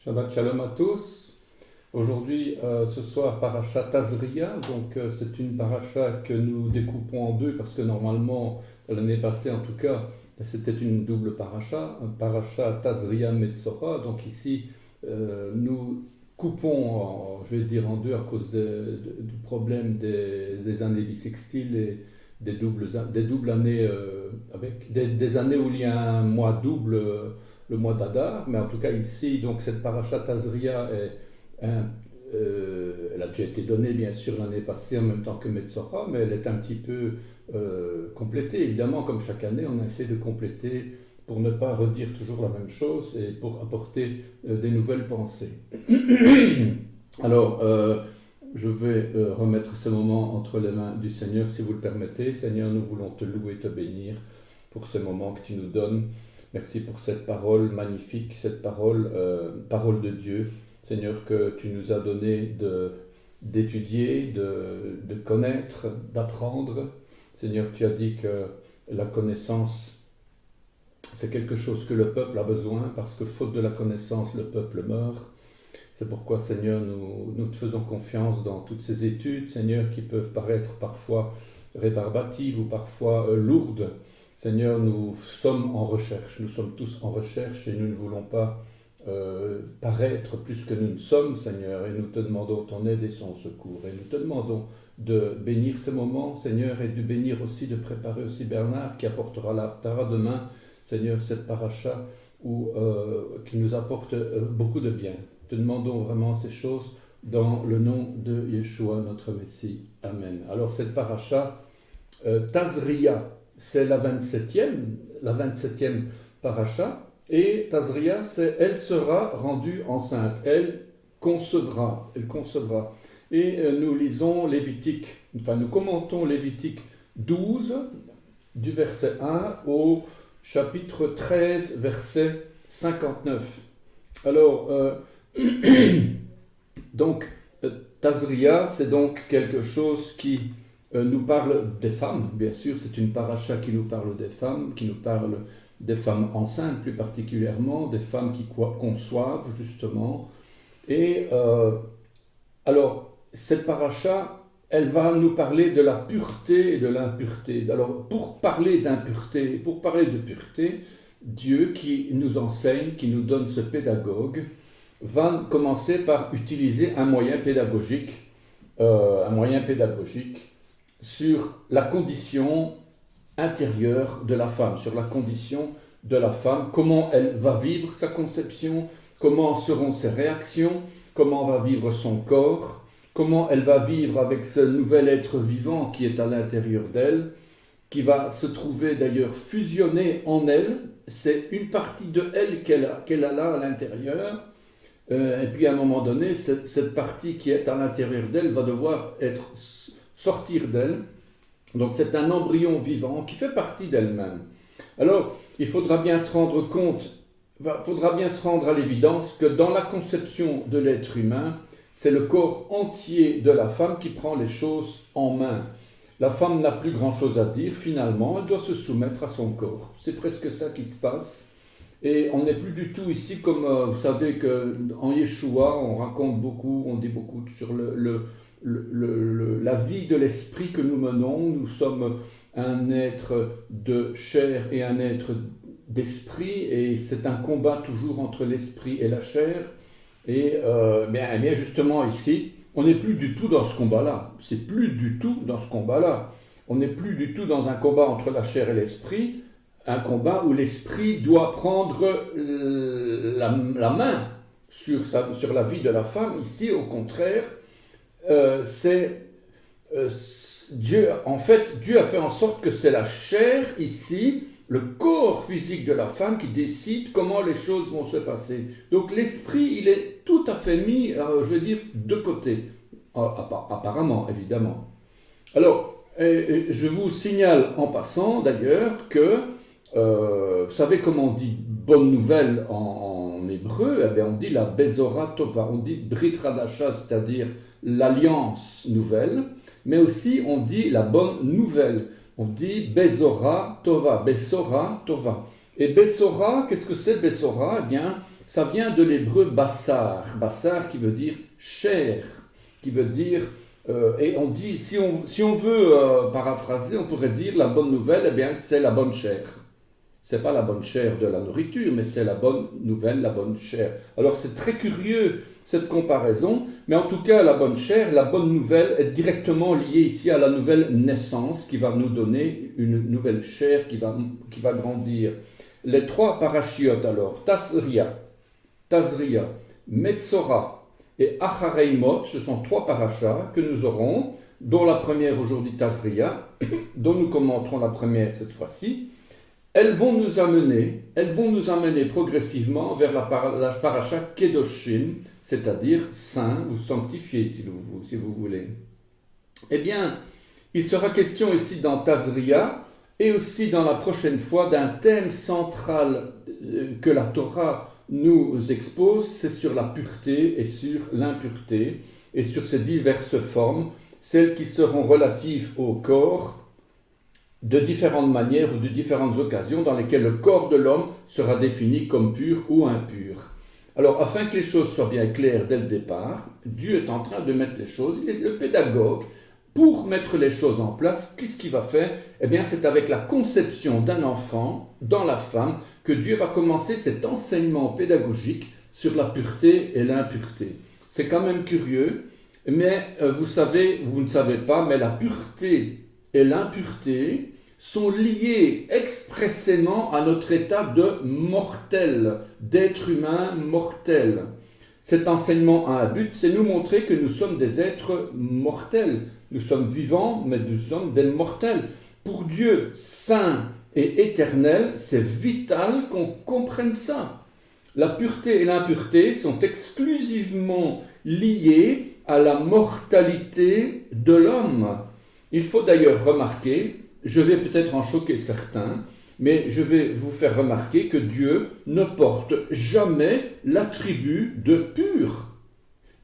Shabbat Shalom à tous. Aujourd'hui, ce soir, Parashat Tazria. Donc, c'est une paracha que nous découpons en deux parce que normalement, l'année passée en tout cas, c'était une double paracha, un paracha Tazria Metzora. Donc ici, nous coupons, je vais dire en deux à cause du problème des années bissextiles et des doubles années, avec des années où il y a un mois double. Le mois d'Adar, mais en tout cas ici, donc cette paracha Tazria elle a déjà été donnée bien sûr l'année passée en même temps que Metzora, mais elle est un petit peu complétée. Évidemment, comme chaque année, on a essayé de compléter pour ne pas redire toujours la même chose et pour apporter des nouvelles pensées. Alors, je vais remettre ce moment entre les mains du Seigneur, si vous le permettez. Seigneur, nous voulons te louer et te bénir pour ce moment que tu nous donnes. Merci pour cette parole magnifique, cette parole de Dieu, Seigneur, que tu nous as donné d'étudier, de connaître, d'apprendre. Seigneur, tu as dit que la connaissance, c'est quelque chose que le peuple a besoin, parce que faute de la connaissance, le peuple meurt. C'est pourquoi, Seigneur, nous te faisons confiance dans toutes ces études, Seigneur, qui peuvent paraître parfois rébarbatives ou parfois lourdes. Seigneur, nous sommes en recherche, nous sommes tous en recherche et nous ne voulons pas paraître plus que nous ne sommes, Seigneur, et nous te demandons ton aide et son secours. Et nous te demandons de bénir ce moment, Seigneur, et de bénir aussi, de préparer aussi Bernard qui apportera l'Haftara demain, Seigneur, cette paracha qui nous apporte beaucoup de bien. Te demandons vraiment ces choses dans le nom de Yeshua, notre Messie. Amen. Alors cette paracha, Tazria, c'est la 27e paracha, et Tazria, c'est elle sera rendue enceinte, elle concevra. Et nous lisons nous commentons Lévitique 12, du verset 1 au chapitre 13, verset 59. Alors, donc, Tazria, c'est donc quelque chose qui nous parle des femmes, bien sûr, c'est une paracha qui nous parle des femmes, qui nous parle des femmes enceintes plus particulièrement, des femmes qui conçoivent justement. Et alors, cette paracha, elle va nous parler de la pureté et de l'impureté. Alors, pour parler d'impureté, pour parler de pureté, Dieu qui nous enseigne, qui nous donne ce pédagogue, va commencer par utiliser un moyen pédagogique sur la condition intérieure de la femme, comment elle va vivre sa conception, comment seront ses réactions, comment va vivre son corps, comment elle va vivre avec ce nouvel être vivant qui est à l'intérieur d'elle, qui va se trouver d'ailleurs fusionné en elle. C'est une partie de elle qu'elle a là à l'intérieur. Et puis à un moment donné, cette partie qui est à l'intérieur d'elle va devoir sortir d'elle. Donc c'est un embryon vivant qui fait partie d'elle-même. Alors, il faudra bien se rendre à l'évidence que dans la conception de l'être humain, c'est le corps entier de la femme qui prend les choses en main. La femme n'a plus grand-chose à dire finalement, elle doit se soumettre à son corps. C'est presque ça qui se passe. Et on n'est plus du tout ici comme, vous savez qu'en Yeshua, on dit beaucoup sur la vie de l'esprit que nous menons. Nous sommes un être de chair et un être d'esprit, et c'est un combat toujours entre l'esprit et la chair. Et bien justement ici, on n'est plus du tout dans ce combat-là. C'est plus du tout dans ce combat-là. On n'est plus du tout dans un combat entre la chair et l'esprit, un combat où l'esprit doit prendre la main sur la vie de la femme. Ici, au contraire, Dieu a fait en sorte que c'est la chair ici, le corps physique de la femme qui décide comment les choses vont se passer. Donc l'esprit, il est tout à fait mis, de côté, apparemment, évidemment. Alors, je vous signale en passant d'ailleurs que, vous savez comment on dit bonne nouvelle en hébreu? Eh bien, on dit la Bezora Tova, on dit Brit Hadasha, c'est-à-dire l'alliance nouvelle, mais aussi on dit la bonne nouvelle. On dit Bezora Tova, Besora Tova. Et Besora, qu'est-ce que c'est Besora? Eh bien, ça vient de l'hébreu bassar. Bassar qui veut dire chair, qui veut dire... et on dit, si on veut paraphraser, on pourrait dire la bonne nouvelle, eh bien c'est la bonne chair. C'est pas la bonne chair de la nourriture, mais c'est la bonne nouvelle, la bonne chair. Alors c'est très curieux cette comparaison, mais en tout cas la bonne chair, la bonne nouvelle est directement liée ici à la nouvelle naissance qui va nous donner une nouvelle chair qui va grandir. Les trois parachiotes alors, Tazria, Metzora et Achareimot, ce sont trois parachas que nous aurons, dont la première aujourd'hui Tazria, dont nous commenterons la première cette fois-ci. Elles vont nous amener progressivement vers la paracha Kedoshim, c'est-à-dire saint ou sanctifié, si vous voulez. Eh bien, il sera question ici dans Tazria et aussi dans la prochaine fois d'un thème central que la Torah nous expose, c'est sur la pureté et sur l'impureté, et sur ces diverses formes, celles qui seront relatives au corps, de différentes manières ou de différentes occasions dans lesquelles le corps de l'homme sera défini comme pur ou impur. Alors, afin que les choses soient bien claires dès le départ, Dieu est en train de mettre les choses, il est le pédagogue. Pour mettre les choses en place, qu'est-ce qu'il va faire? Eh bien, c'est avec la conception d'un enfant dans la femme que Dieu va commencer cet enseignement pédagogique sur la pureté et l'impureté. C'est quand même curieux, mais vous ne savez pas, mais la pureté et l'impureté sont liées expressément à notre état de mortel, d'être humain mortel. Cet enseignement a un but, c'est nous montrer que nous sommes des êtres mortels. Nous sommes vivants, mais nous sommes des mortels. Pour Dieu, saint et éternel, c'est vital qu'on comprenne ça. La pureté et l'impureté sont exclusivement liées à la mortalité de l'homme. Il faut d'ailleurs remarquer, je vais peut-être en choquer certains, mais je vais vous faire remarquer que Dieu ne porte jamais l'attribut de pur.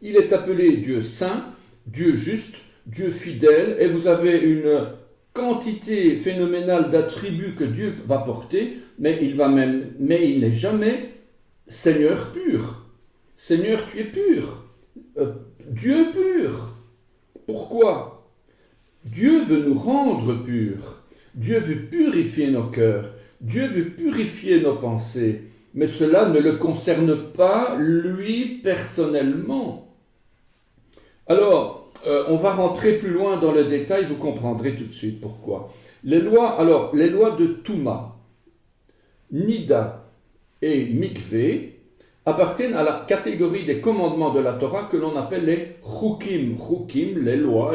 Il est appelé Dieu saint, Dieu juste, Dieu fidèle, et vous avez une quantité phénoménale d'attributs que Dieu va porter, mais il n'est jamais Seigneur pur. Seigneur, tu es pur. Dieu pur. Pourquoi ? Dieu veut nous rendre purs. Dieu veut purifier nos cœurs. Dieu veut purifier nos pensées. Mais cela ne le concerne pas, lui, personnellement. Alors, on va rentrer plus loin dans le détail, vous comprendrez tout de suite pourquoi. Les lois de Touma, Nida et Mikvé appartiennent à la catégorie des commandements de la Torah que l'on appelle les Chukim. Chukim, les lois,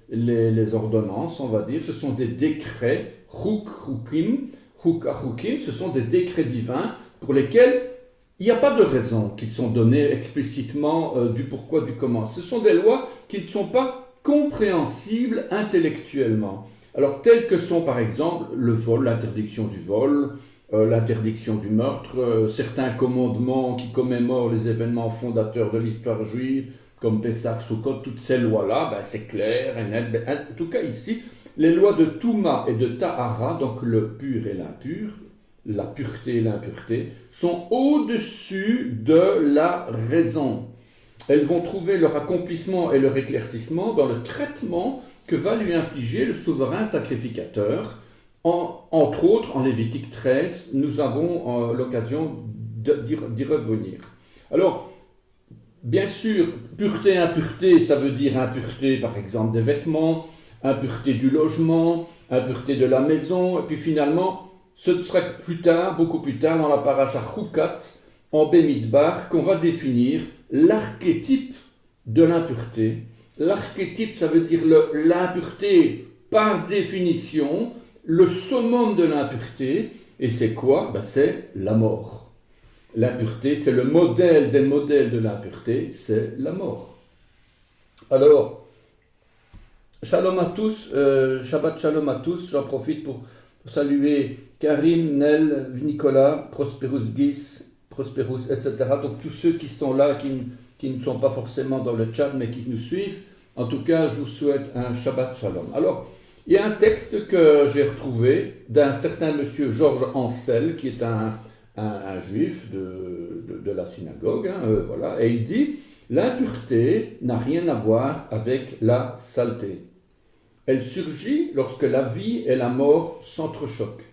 les ordonnances, on va dire, ce sont des décrets, Chukim, ce sont des décrets divins pour lesquels il n'y a pas de raison qui sont données explicitement du pourquoi, du comment. Ce sont des lois qui ne sont pas compréhensibles intellectuellement. Alors, telles que sont par exemple le vol, l'interdiction du vol, l'interdiction du meurtre, certains commandements qui commémorent les événements fondateurs de l'histoire juive, comme Pessah, Sukkot, toutes ces lois-là, c'est clair et net. En tout cas ici, les lois de Touma et de Tahara, donc le pur et l'impur, la pureté et l'impureté, sont au-dessus de la raison. Elles vont trouver leur accomplissement et leur éclaircissement dans le traitement que va lui infliger le souverain sacrificateur. Entre autres, en Lévitique 13, nous avons l'occasion d'y revenir. Alors, bien sûr, pureté et impureté, ça veut dire impureté par exemple des vêtements, impureté du logement, impureté de la maison, et puis finalement, ce sera plus tard, beaucoup plus tard, dans la paracha Chukat, en Bemidbar, qu'on va définir l'archétype de l'impureté. L'archétype, ça veut dire l'impureté par définition, le summum de l'impureté, et c'est quoi ? C'est la mort. L'impureté, c'est le modèle des modèles de l'impureté, c'est la mort. Alors, shalom à tous, Shabbat shalom à tous, j'en profite pour saluer Karim, Nel, Nicolas, Prosperus Gis, Prosperus, etc. Donc tous ceux qui sont là, qui ne sont pas forcément dans le chat, mais qui nous suivent, en tout cas, je vous souhaite un Shabbat shalom. Alors, il y a un texte que j'ai retrouvé d'un certain monsieur Georges Ancel, qui est un juif de la synagogue, hein, voilà, et il dit, l'impureté n'a rien à voir avec la saleté. Elle surgit lorsque la vie et la mort s'entrechoquent.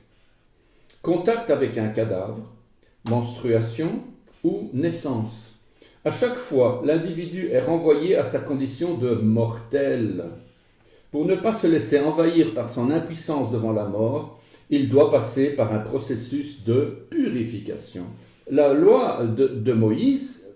Contact avec un cadavre, menstruation ou naissance. À chaque fois, l'individu est renvoyé à sa condition de mortel. Pour ne pas se laisser envahir par son impuissance devant la mort, il doit passer par un processus de purification. La loi de Moïse,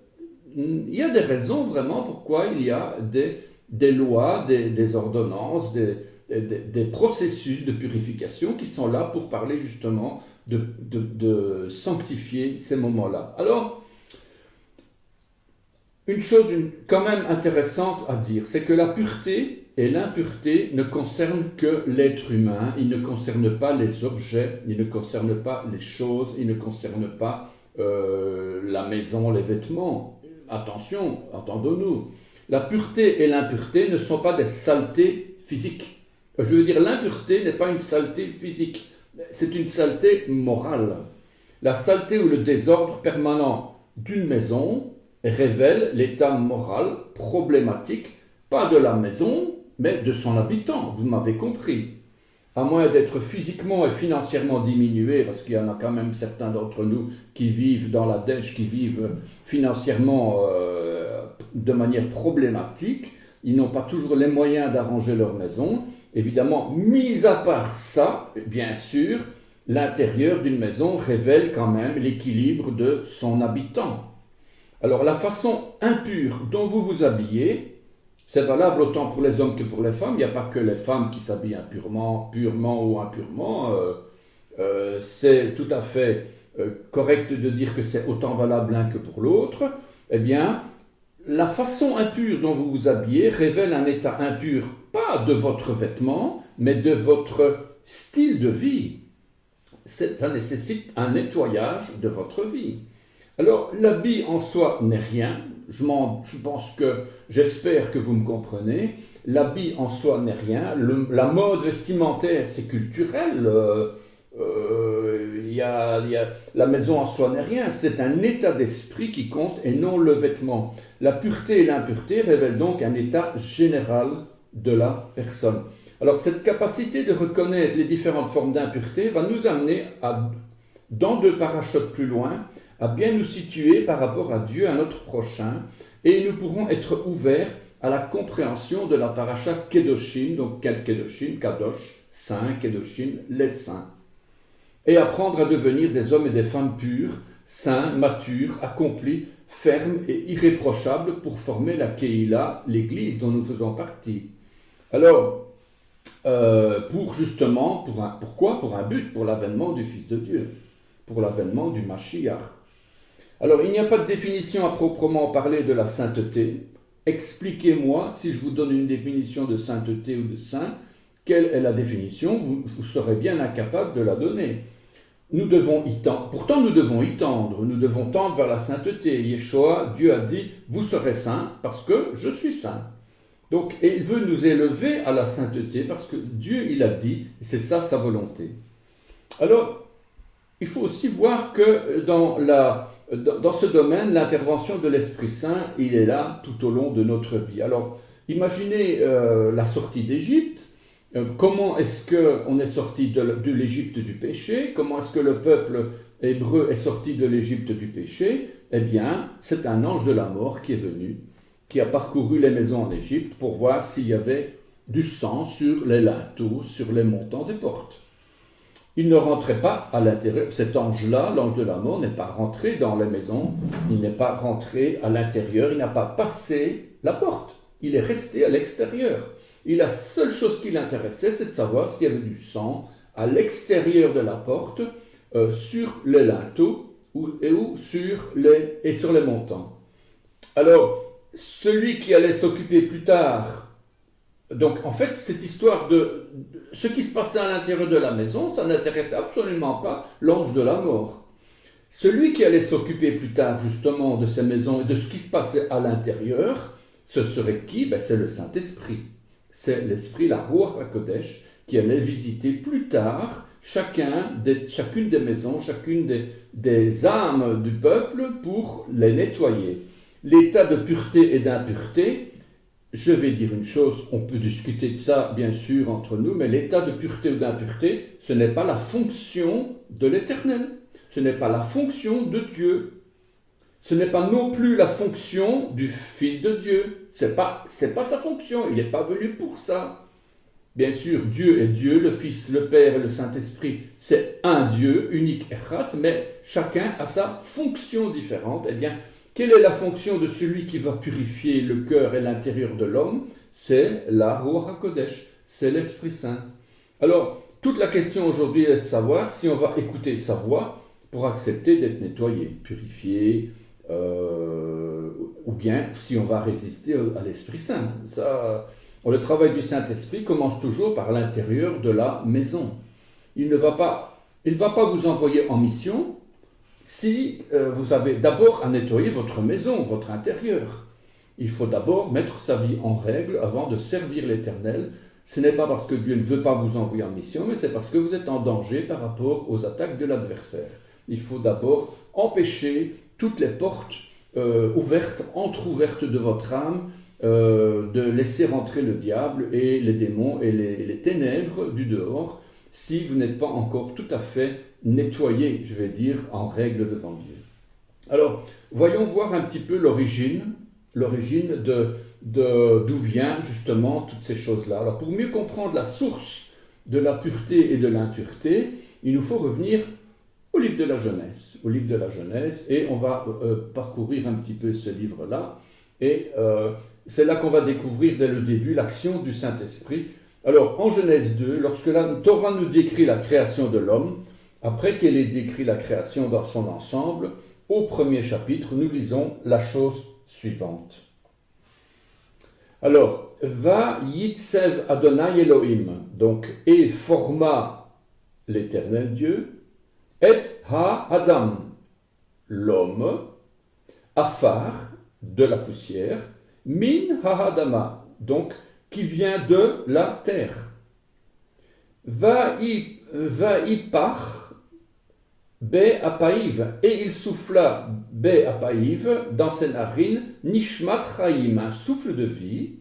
il y a des raisons vraiment pourquoi il y a des lois, des ordonnances, des processus de purification qui sont là pour parler justement de sanctifier ces moments-là. Alors, une chose quand même intéressante à dire, c'est que la pureté et l'impureté ne concernent que l'être humain, ils ne concernent pas les objets, ils ne concernent pas les choses, ils ne concernent pas la maison, les vêtements. Attention, entendons-nous, la pureté et l'impureté ne sont pas des saletés physiques. Je veux dire, l'impureté n'est pas une saleté physique, c'est une saleté morale. La saleté ou le désordre permanent d'une maison révèle l'état moral problématique, pas de la maison, mais de son habitant, vous m'avez compris. À moins d'être physiquement et financièrement diminué, parce qu'il y en a quand même certains d'entre nous qui vivent dans la dèche, qui vivent financièrement de manière problématique, ils n'ont pas toujours les moyens d'arranger leur maison. Évidemment, mis à part ça, bien sûr, l'intérieur d'une maison révèle quand même l'équilibre de son habitant. Alors la façon impure dont vous vous habillez, c'est valable autant pour les hommes que pour les femmes. Il n'y a pas que les femmes qui s'habillent impurement, purement ou impurement. C'est tout à fait correct de dire que c'est autant valable l'un que pour l'autre. Eh bien, la façon impure dont vous vous habillez révèle un état impur, pas de votre vêtement, mais de votre style de vie. Ça nécessite un nettoyage de votre vie. Alors, l'habit en soi n'est rien. J'espère que vous me comprenez. L'habit en soi n'est rien. La mode vestimentaire, c'est culturel. La maison en soi n'est rien. C'est un état d'esprit qui compte et non le vêtement. La pureté et l'impureté révèlent donc un état général de la personne. Alors, cette capacité de reconnaître les différentes formes d'impureté va nous amener dans 2 parachutes plus loin, à bien nous situer par rapport à Dieu, à notre prochain, et nous pourrons être ouverts à la compréhension de la paracha Kedoshim, donc Kedoshim, Kadosh, saint, Kedoshim, les saints, et apprendre à devenir des hommes et des femmes purs, saints, matures, accomplis, fermes et irréprochables pour former la Keïla, l'Église dont nous faisons partie. Alors, pourquoi ? Pour un but, pour l'avènement du Fils de Dieu, pour l'avènement du Mashiach. Alors, il n'y a pas de définition à proprement parler de la sainteté. Expliquez-moi, si je vous donne une définition de sainteté ou de saint, quelle est la définition ? Vous serez bien incapable de la donner. Nous devons y tendre. Pourtant, nous devons y tendre. Nous devons tendre vers la sainteté. Yeshua, Dieu a dit, vous serez saints parce que je suis saint. Donc, et il veut nous élever à la sainteté parce que Dieu, il a dit, et c'est ça sa volonté. Alors, il faut aussi voir que dans ce domaine, l'intervention de l'Esprit Saint, il est là tout au long de notre vie. Alors, imaginez la sortie d'Égypte. Comment est-ce qu'on est sorti de l'Égypte du péché? Comment est-ce que le peuple hébreu est sorti de l'Égypte du péché? Eh bien, c'est un ange de la mort qui est venu, qui a parcouru les maisons en Égypte pour voir s'il y avait du sang sur les linteaux, sur les montants des portes. Il ne rentrait pas à l'intérieur. Cet ange-là, l'ange de la mort, n'est pas rentré dans les maisons, il n'est pas rentré à l'intérieur, il n'a pas passé la porte. Il est resté à l'extérieur. Et la seule chose qui l'intéressait, c'est de savoir s'il y avait du sang à l'extérieur de la porte, sur les linteaux sur les montants. Alors, celui qui allait s'occuper plus tard, donc en fait, cette histoire de ce qui se passait à l'intérieur de la maison, ça n'intéressait absolument pas l'ange de la mort. Celui qui allait s'occuper plus tard justement de ces maisons et de ce qui se passait à l'intérieur, ce serait qui ? C'est le Saint-Esprit. C'est l'Esprit, la Ruach HaKodesh, qui allait visiter plus tard chacune des maisons, chacune des âmes du peuple pour les nettoyer. L'état de pureté et d'impureté, je vais dire une chose, on peut discuter de ça bien sûr entre nous, mais l'état de pureté ou d'impureté, ce n'est pas la fonction de l'Éternel, ce n'est pas la fonction de Dieu. Ce n'est pas non plus la fonction du Fils de Dieu. C'est pas sa fonction, il n'est pas venu pour ça. Bien sûr, Dieu est Dieu, le Fils, le Père et le Saint-Esprit, c'est un Dieu, unique Echad, mais chacun a sa fonction différente. Eh bien, quelle est la fonction de celui qui va purifier le cœur et l'intérieur de l'homme? C'est la Ruach HaKodesh, c'est l'Esprit Saint. Alors, toute la question aujourd'hui est de savoir si on va écouter sa voix pour accepter d'être nettoyé, purifié, ou bien si on va résister à l'Esprit Saint. Le travail du Saint-Esprit commence toujours par l'intérieur de la maison. Il ne va pas vous envoyer en mission si vous avez d'abord à nettoyer votre maison, votre intérieur. Il faut d'abord mettre sa vie en règle avant de servir l'Éternel. Ce n'est pas parce que Dieu ne veut pas vous envoyer en mission, mais c'est parce que vous êtes en danger par rapport aux attaques de l'adversaire. Il faut d'abord empêcher toutes les portes entr'ouvertes de votre âme, de laisser rentrer le diable et les démons et les ténèbres du dehors, si vous n'êtes pas encore tout à fait nettoyé, je vais dire, en règle devant Dieu. Alors, voyons voir un petit peu l'origine d'où vient justement toutes ces choses-là. Alors, pour mieux comprendre la source de la pureté et de l'impureté, il nous faut revenir au livre de la Genèse, et on va parcourir un petit peu ce livre-là, et c'est là qu'on va découvrir dès le début l'action du Saint-Esprit. Alors, en Genèse 2, lorsque la Torah nous décrit la création de l'homme, après qu'elle ait décrit la création dans son ensemble, au premier chapitre, nous lisons la chose suivante. Alors, va yitsev Adonai Elohim, donc, et forma l'Éternel Dieu, et ha-adam, l'homme, afar, de la poussière, min ha-adama, donc, qui vient de la terre. Va y par be apaïv, et il souffla be apaïv dans ses narines, nishmat chaim, un souffle de vie.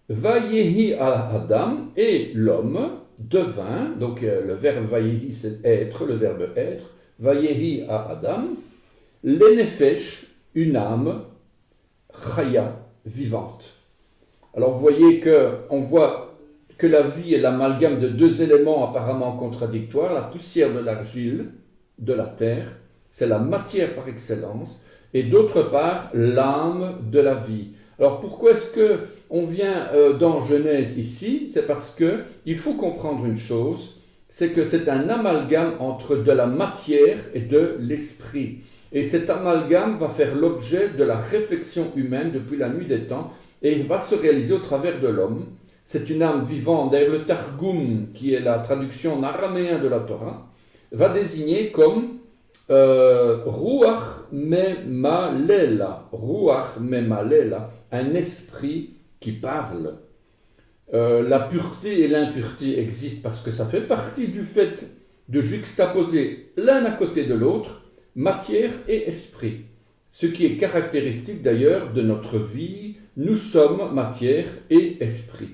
Va yehi adam, et l'homme devint, donc le verbe vayehi c'est être, le verbe être, vayehi à Adam, l'enefesh, une âme, chaya, vivante. Alors vous voyez qu'on voit que la vie est l'amalgame de deux éléments apparemment contradictoires, la poussière de l'argile, de la terre, c'est la matière par excellence, et d'autre part l'âme de la vie. Alors pourquoi est-ce qu'on vient dans Genèse ici? C'est parce qu'il faut comprendre une chose, c'est que c'est un amalgame entre de la matière et de l'esprit. Et cet amalgame va faire l'objet de la réflexion humaine depuis la nuit des temps, et il va se réaliser au travers de l'homme. C'est une âme vivante. D'ailleurs, le Targum, qui est la traduction en araméen de la Torah, va désigner comme Ruach Memalela, un esprit qui parle. La pureté et l'impureté existent parce que ça fait partie du fait de juxtaposer l'un à côté de l'autre matière et esprit. Ce qui est caractéristique d'ailleurs de notre vie, nous sommes matière et esprit.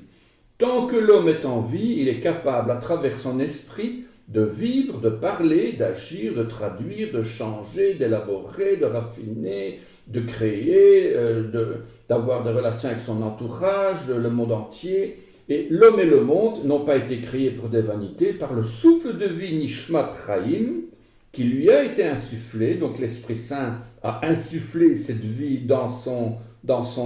Tant que l'homme est en vie, il est capable à travers son esprit de vivre, de parler, d'agir, de traduire, de changer, d'élaborer, de raffiner, de créer, d'avoir des relations avec son entourage, le monde entier. Et l'homme et le monde n'ont pas été créés pour des vanités, par le souffle de vie Nishmat Chaim, qui lui a été insufflé, donc l'Esprit Saint a insufflé cette vie dans son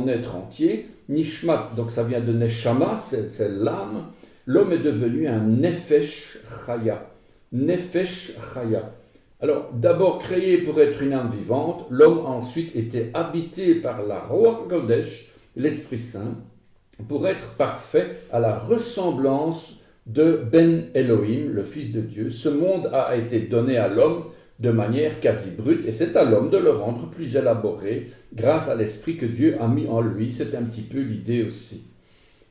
être entier. Nishmat, donc ça vient de Neshama, c'est l'âme. L'homme est devenu un Nefesh Chaya. Nefesh Chaya. Alors, d'abord créé pour être une âme vivante, l'homme a ensuite été habité par la Ruach HaKodesh, l'Esprit Saint, pour être parfait à la ressemblance de Ben Elohim, le Fils de Dieu. Ce monde a été donné à l'homme de manière quasi brute, et c'est à l'homme de le rendre plus élaboré grâce à l'esprit que Dieu a mis en lui. C'est un petit peu l'idée aussi.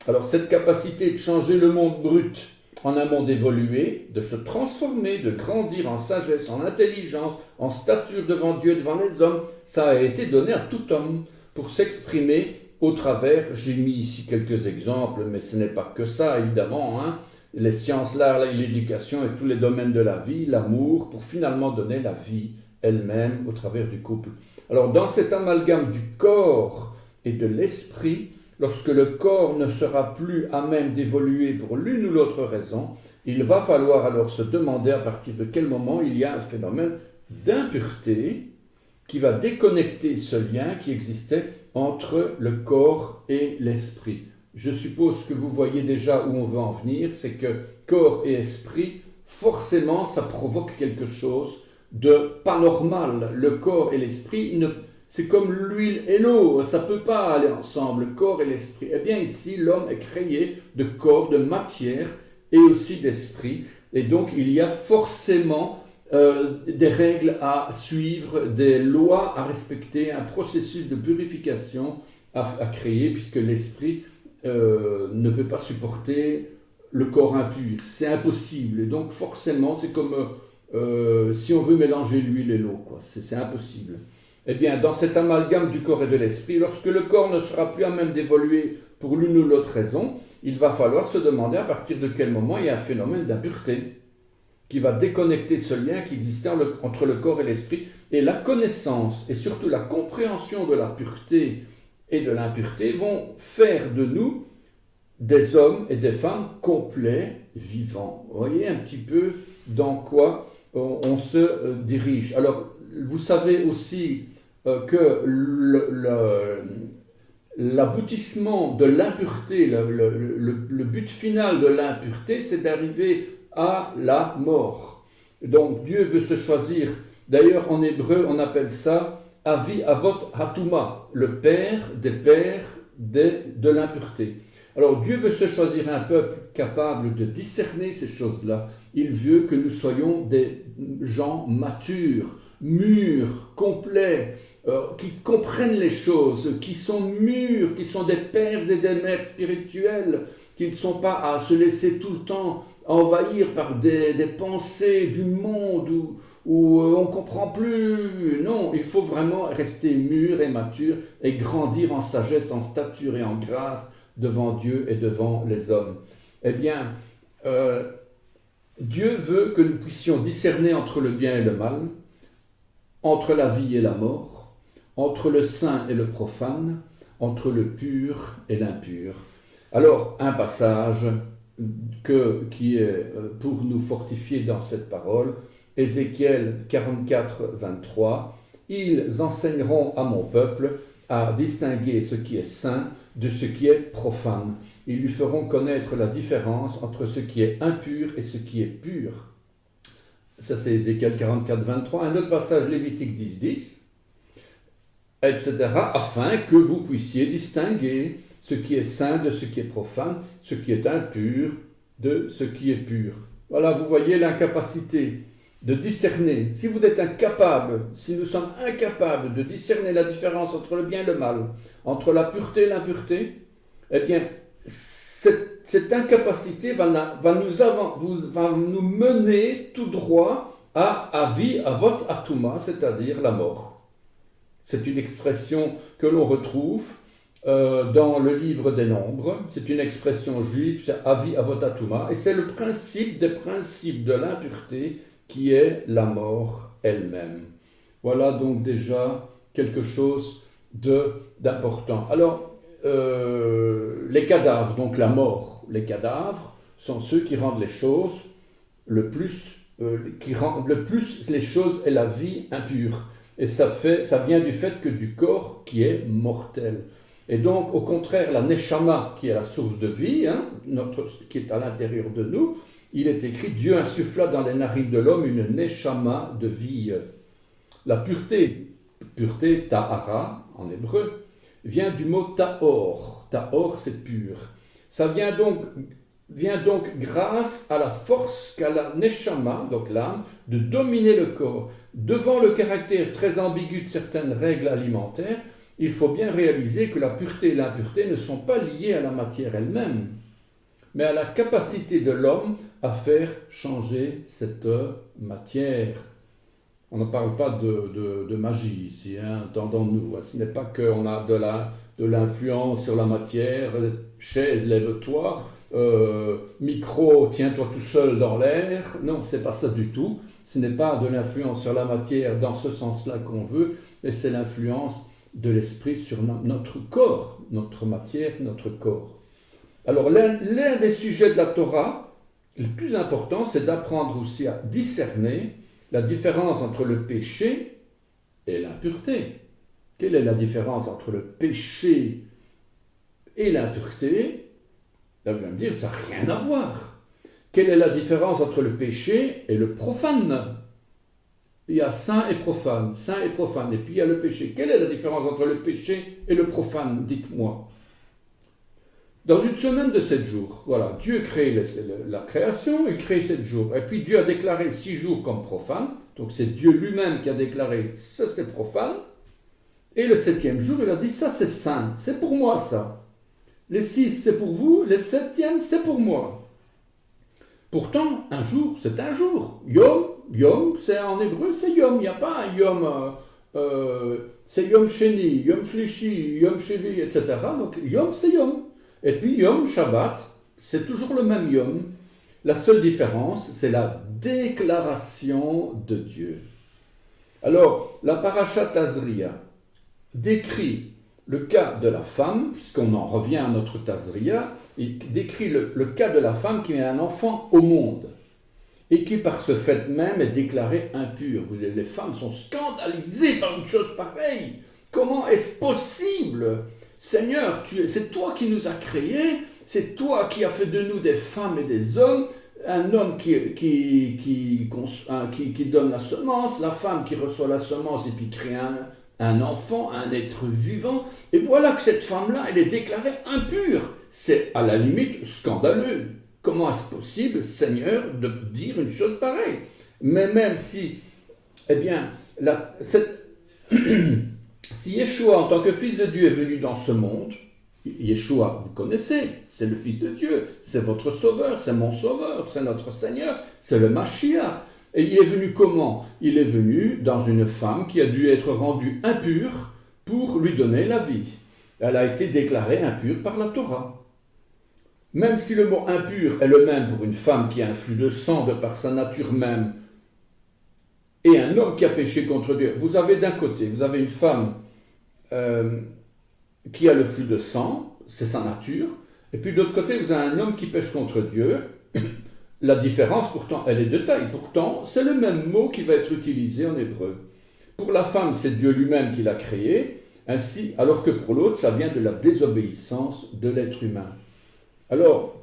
Alors cette capacité de changer le monde brut en un monde évolué, de se transformer, de grandir en sagesse, en intelligence, en stature devant Dieu, devant les hommes. Ça a été donné à tout homme pour s'exprimer au travers. J'ai mis ici quelques exemples, mais ce n'est pas que ça, évidemment, hein. Les sciences, l'art, l'éducation et tous les domaines de la vie, l'amour, pour finalement donner la vie elle-même au travers du couple. Alors, dans cet amalgame du corps et de l'esprit, lorsque le corps ne sera plus à même d'évoluer pour l'une ou l'autre raison, il va falloir alors se demander à partir de quel moment il y a un phénomène d'impureté qui va déconnecter ce lien qui existait entre le corps et l'esprit. Je suppose que vous voyez déjà où on veut en venir, c'est que corps et esprit, forcément, ça provoque quelque chose de pas normal. Le corps et l'esprit, c'est comme l'huile et l'eau, ça ne peut pas aller ensemble, le corps et l'esprit. Eh bien ici, l'homme est créé de corps, de matière et aussi d'esprit. Et donc, il y a forcément des règles à suivre, des lois à respecter, un processus de purification à créer, puisque l'esprit ne peut pas supporter le corps impur. C'est impossible. Et donc, forcément, c'est comme si on veut mélanger l'huile et l'eau, quoi. C'est impossible. Eh bien, dans cet amalgame du corps et de l'esprit, lorsque le corps ne sera plus à même d'évoluer pour l'une ou l'autre raison, il va falloir se demander à partir de quel moment il y a un phénomène d'impureté qui va déconnecter ce lien qui existait entre le corps et l'esprit. Et la connaissance et surtout la compréhension de la pureté et de l'impureté vont faire de nous des hommes et des femmes complets, vivants. Vous voyez un petit peu dans quoi on se dirige. Alors, vous savez aussi que l'aboutissement de l'impureté, le but final de l'impureté, c'est d'arriver à la mort. Donc Dieu veut se choisir, d'ailleurs en hébreu on appelle ça Avi Avot Hatuma, le père des pères de l'impureté. Alors Dieu veut se choisir un peuple capable de discerner ces choses-là. Il veut que nous soyons des gens matures, mûrs, complets, qui comprennent les choses, qui sont mûrs, qui sont des pères et des mères spirituels, qui ne sont pas à se laisser tout le temps envahir par des pensées du monde où on ne comprend plus. Non, il faut vraiment rester mûr et mature et grandir en sagesse, en stature et en grâce devant Dieu et devant les hommes. Eh bien, Dieu veut que nous puissions discerner entre le bien et le mal, entre la vie et la mort, entre le saint et le profane, entre le pur et l'impur. Alors, un passage qui est pour nous fortifier dans cette parole, Ézéchiel 44, 23, « Ils enseigneront à mon peuple à distinguer ce qui est saint de ce qui est profane. Ils lui feront connaître la différence entre ce qui est impur et ce qui est pur. » Ça c'est Ézéchiel 44, 23. Un autre passage, Lévitique 10, 10, etc. Afin que vous puissiez distinguer ce qui est saint de ce qui est profane, ce qui est impur de ce qui est pur. Voilà, vous voyez l'incapacité de discerner. Si vous êtes incapable, si nous sommes incapables de discerner la différence entre le bien et le mal, entre la pureté et l'impureté, eh bien, cette incapacité va nous mener tout droit à Avi Avot Atuma, c'est-à-dire la mort. C'est une expression que l'on retrouve dans le livre des Nombres. C'est une expression juive, c'est Avi Avot Atuma, et c'est le principe des principes de l'impureté qui est la mort elle-même. Voilà donc déjà quelque chose d'important. Alors, les cadavres, donc la mort, les cadavres sont ceux qui rendent les choses qui rendent le plus les choses et la vie impures. Et ça vient du fait que du corps qui est mortel. Et donc, au contraire, la neshama, qui est la source de vie, qui est à l'intérieur de nous, il est écrit, Dieu insuffla dans les narines de l'homme une neshama de vie. La pureté, tahara en hébreu, vient du mot tahor. Tahor, c'est pur. Ça vient donc grâce à la force qu'a la neshama, donc l'âme, de dominer le corps. Devant le caractère très ambigu de certaines règles alimentaires, il faut bien réaliser que la pureté et l'impureté ne sont pas liées à la matière elle-même, mais à la capacité de l'homme à faire changer cette matière. On ne parle pas de magie ici, hein, entendons-nous. Ce n'est pas qu'on a de l'influence sur la matière, chaise, lève-toi, micro, tiens-toi tout seul dans l'air. Non, c'est pas ça du tout. Ce n'est pas de l'influence sur la matière dans ce sens-là qu'on veut, mais c'est l'influence de l'esprit sur notre corps, notre matière, notre corps. Alors, l'un des sujets de la Torah, le plus important, c'est d'apprendre aussi à discerner la différence entre le péché et l'impureté. Quelle est la différence entre le péché et l'impureté? Là, vous allez me dire, ça n'a rien à voir. Quelle est la différence entre le péché et le profane? Il y a saint et profane, et puis il y a le péché. Quelle est la différence entre le péché et le profane? Dites-moi. Dans une semaine de 7 jours, voilà, Dieu crée la création, il crée 7 jours. Et puis Dieu a déclaré 6 jours comme profanes. Donc c'est Dieu lui-même qui a déclaré ça c'est profane. Et le 7e jour, il a dit ça c'est saint, c'est pour moi ça. Les 6 c'est pour vous, les 7e c'est pour moi. Pourtant, un jour, c'est un jour. Yom, c'est en hébreu, c'est Yom. Il n'y a pas un Yom, c'est Yom Sheni, Yom Shlishi, Yom Shevi, etc. Donc Yom, c'est Yom. Et puis Yom Shabbat, c'est toujours le même Yom. La seule différence, c'est la déclaration de Dieu. Alors, la Parashat Tazria décrit le cas de la femme, puisqu'on en revient à notre Tazria, il décrit le cas de la femme qui met un enfant au monde et qui par ce fait même est déclarée impure. Les femmes sont scandalisées par une chose pareille. Comment est-ce possible ? Seigneur, c'est toi qui nous as créés, c'est toi qui as fait de nous des femmes et des hommes, un homme qui donne la semence, la femme qui reçoit la semence et puis crée un enfant, un être vivant. Et voilà que cette femme-là, elle est déclarée impure. C'est à la limite scandaleux. Comment est-ce possible, Seigneur, de dire une chose pareille? Mais même si, eh bien, si Yeshua, en tant que Fils de Dieu, est venu dans ce monde, Yeshua, vous connaissez, c'est le Fils de Dieu, c'est votre Sauveur, c'est mon Sauveur, c'est notre Seigneur, c'est le Mashiach. Et il est venu comment? Il est venu dans une femme qui a dû être rendue impure pour lui donner la vie. Elle a été déclarée impure par la Torah. Même si le mot impur est le même pour une femme qui a un flux de sang de par sa nature même, et un homme qui a péché contre Dieu. Vous avez d'un côté, vous avez une femme qui a le flux de sang, c'est sa nature, et puis de l'autre côté, vous avez un homme qui pêche contre Dieu. La différence, pourtant, elle est de taille. Pourtant, c'est le même mot qui va être utilisé en hébreu. Pour la femme, c'est Dieu lui-même qui l'a créé, ainsi, alors que pour l'autre, ça vient de la désobéissance de l'être humain. Alors,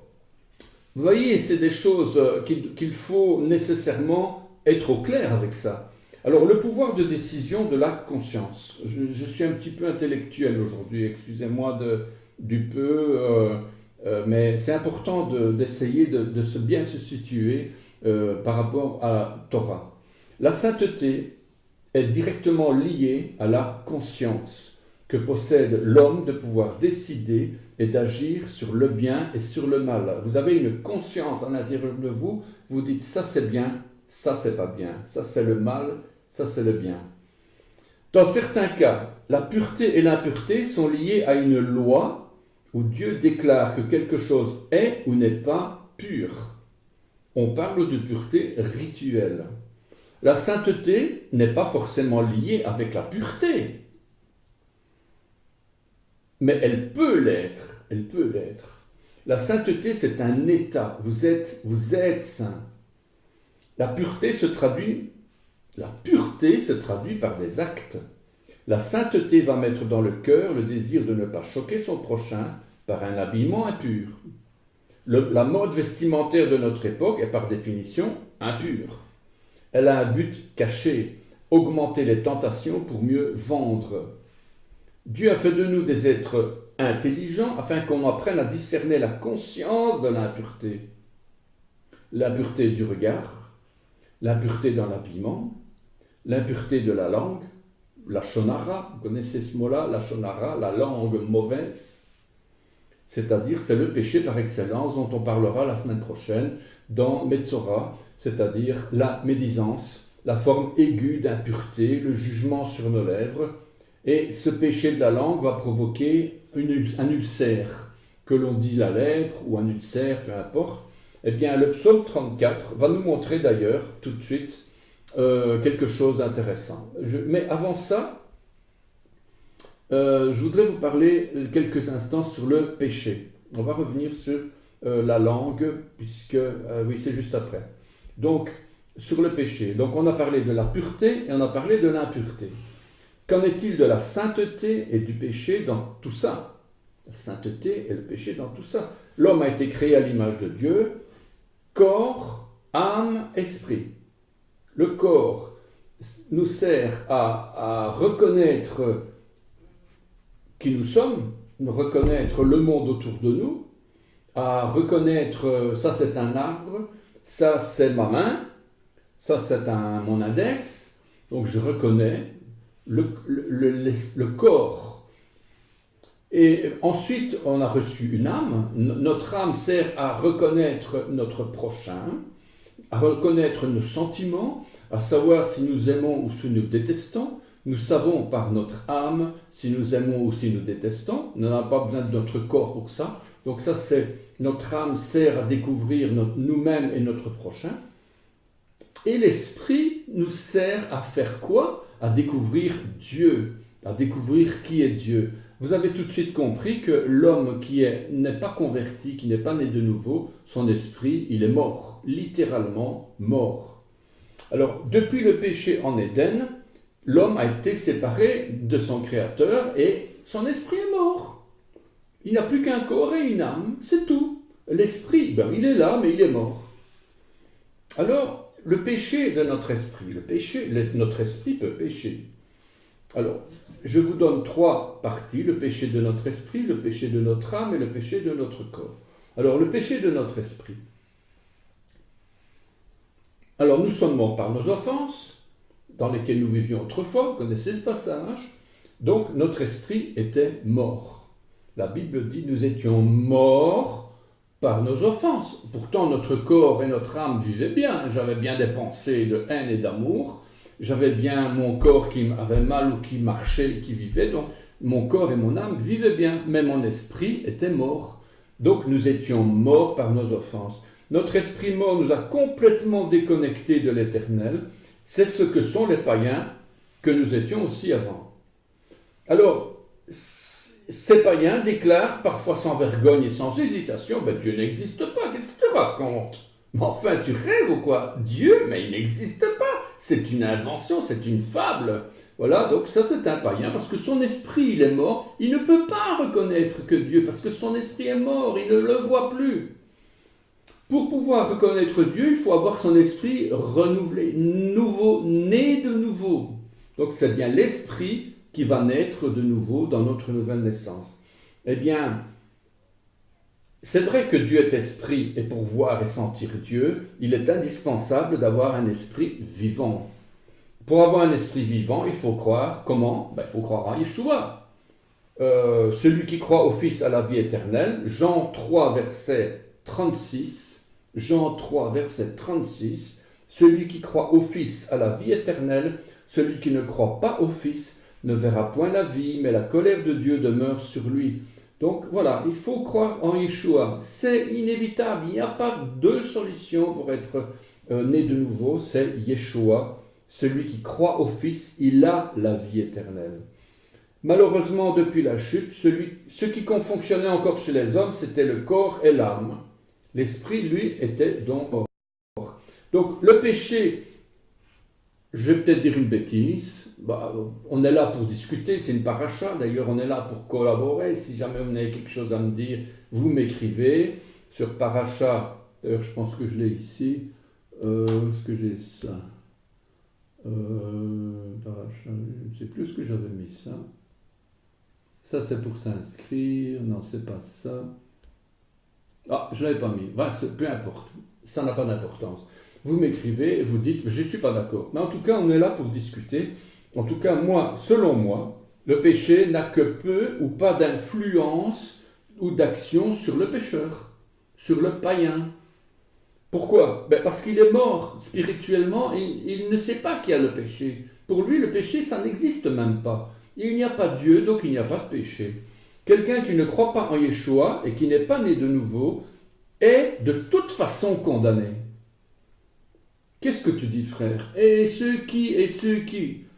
vous voyez, c'est des choses qu'il faut nécessairement être au clair avec ça. Alors, le pouvoir de décision de la conscience. Je suis un petit peu intellectuel aujourd'hui, excusez-moi du peu, mais c'est important d'essayer de bien se situer par rapport à la Torah. La sainteté est directement liée à la conscience que possède l'homme de pouvoir décider et d'agir sur le bien et sur le mal. Vous avez une conscience à l'intérieur de vous, vous dites ça c'est bien, ça c'est pas bien, ça c'est le mal, ça c'est le bien. Dans certains cas, la pureté et l'impureté sont liées à une loi où Dieu déclare que quelque chose est ou n'est pas pur. On parle de pureté rituelle. La sainteté n'est pas forcément liée avec la pureté, mais elle peut l'être. Elle peut l'être. La sainteté, c'est un état. Vous êtes saint. La pureté se traduit par des actes. La sainteté va mettre dans le cœur le désir de ne pas choquer son prochain par un habillement impur. La mode vestimentaire de notre époque est par définition impure. Elle a un but caché, augmenter les tentations pour mieux vendre. Dieu a fait de nous des êtres intelligents afin qu'on apprenne à discerner la conscience de l'impureté. L'impureté du regard, l'impureté dans l'habillement, l'impureté de la langue, la shonara, vous connaissez ce mot-là, la shonara, la langue mauvaise. c'est-à-dire c'est le péché par excellence dont on parlera la semaine prochaine dans Metzora, c'est-à-dire la médisance, la forme aiguë d'impureté, le jugement sur nos lèvres. Et ce péché de la langue va provoquer un ulcère, que l'on dit la lèpre ou un ulcère, peu importe. Eh bien, le psaume 34 va nous montrer d'ailleurs tout de suite quelque chose d'intéressant. Mais avant ça, je voudrais vous parler quelques instants sur le péché. On va revenir sur la langue, puisque, oui, c'est juste après. Donc, sur le péché. Donc, on a parlé de la pureté et on a parlé de l'impureté. Qu'en est-il de la sainteté et du péché dans tout ça? La sainteté et le péché dans tout ça. L'homme a été créé à l'image de Dieu, corps, âme, esprit. Le corps nous sert à reconnaître qui nous sommes, reconnaître le monde autour de nous, à reconnaître ça c'est un arbre, ça c'est ma main, ça c'est mon index, donc je reconnais le corps. Et ensuite on a reçu une âme, notre âme sert à reconnaître notre prochain, à reconnaître nos sentiments, à savoir si nous aimons ou si nous détestons. Nous savons par notre âme si nous aimons ou si nous détestons. Nous n'avons pas besoin de notre corps pour ça. Donc ça, c'est notre âme sert à découvrir nous-mêmes et notre prochain. Et l'esprit nous sert à faire quoi? À découvrir Dieu, à découvrir qui est Dieu. Vous avez tout de suite compris que l'homme qui n'est pas converti, qui n'est pas né de nouveau, son esprit, il est mort, littéralement mort. Alors, depuis le péché en Éden, l'homme a été séparé de son Créateur et son esprit est mort. Il n'a plus qu'un corps et une âme, c'est tout. L'esprit, il est là, mais il est mort. Alors, le péché de notre esprit, notre esprit peut pécher. Alors, je vous donne 3 parties, le péché de notre esprit, le péché de notre âme et le péché de notre corps. Alors, le péché de notre esprit. Alors, nous sommes morts par nos offenses, dans lesquelles nous vivions autrefois, vous connaissez ce passage. Donc, notre esprit était mort. La Bible dit, nous étions morts par nos offenses. Pourtant, notre corps et notre âme vivaient bien. J'avais bien des pensées de haine et d'amour. J'avais bien mon corps qui avait mal ou qui marchait, qui vivait. Donc, mon corps et mon âme vivaient bien, mais mon esprit était mort. Donc, nous étions morts par nos offenses. Notre esprit mort nous a complètement déconnectés de l'Éternel. C'est ce que sont les païens que nous étions aussi avant. Alors, ces païens déclarent parfois sans vergogne et sans hésitation, Dieu n'existe pas, qu'est-ce que tu racontes? Mais enfin, tu rêves ou quoi? Dieu, mais il n'existe pas, c'est une invention, c'est une fable. Voilà, donc ça c'est un païen, parce que son esprit il est mort, il ne peut pas reconnaître que Dieu, parce que son esprit est mort, il ne le voit plus. Pour pouvoir reconnaître Dieu, il faut avoir son esprit renouvelé, nouveau, né de nouveau. Donc c'est bien l'esprit qui va naître de nouveau dans notre nouvelle naissance. Eh bien, c'est vrai que Dieu est esprit, et pour voir et sentir Dieu, il est indispensable d'avoir un esprit vivant. Pour avoir un esprit vivant, il faut croire comment? Il faut croire en Yeshua. Celui qui croit au Fils a la vie éternelle, Jean 3, verset 36. Jean 3, verset 36, celui qui croit au Fils a la vie éternelle, celui qui ne croit pas au Fils ne verra point la vie, mais la colère de Dieu demeure sur lui. Donc voilà, il faut croire en Yeshua, c'est inévitable, il n'y a pas deux solutions pour être né de nouveau, c'est Yeshua, celui qui croit au Fils, il a la vie éternelle. Malheureusement, depuis la chute, ce qui fonctionnait encore chez les hommes, c'était le corps et l'âme. L'esprit, lui, était donc mort. Donc, le péché, je vais peut-être dire une bêtise, on est là pour discuter, c'est une paracha, d'ailleurs on est là pour collaborer, si jamais vous avez quelque chose à me dire, vous m'écrivez sur paracha, d'ailleurs je pense que je l'ai ici, est-ce que j'ai ça paracha, je ne sais plus ce que j'avais mis ça c'est pour s'inscrire, non c'est pas ça. Ah, je ne l'avais pas mis. Peu importe. Ça n'a pas d'importance. Vous m'écrivez et vous dites, je ne suis pas d'accord. Mais en tout cas, on est là pour discuter. En tout cas, selon moi, le péché n'a que peu ou pas d'influence ou d'action sur le pécheur, sur le païen. Pourquoi? Parce qu'il est mort spirituellement, il ne sait pas qu'il y a le péché. Pour lui, le péché, ça n'existe même pas. Il n'y a pas Dieu, donc il n'y a pas de péché. Quelqu'un qui ne croit pas en Yeshua et qui n'est pas né de nouveau est de toute façon condamné. Qu'est-ce que tu dis, frère? Et ceux qui...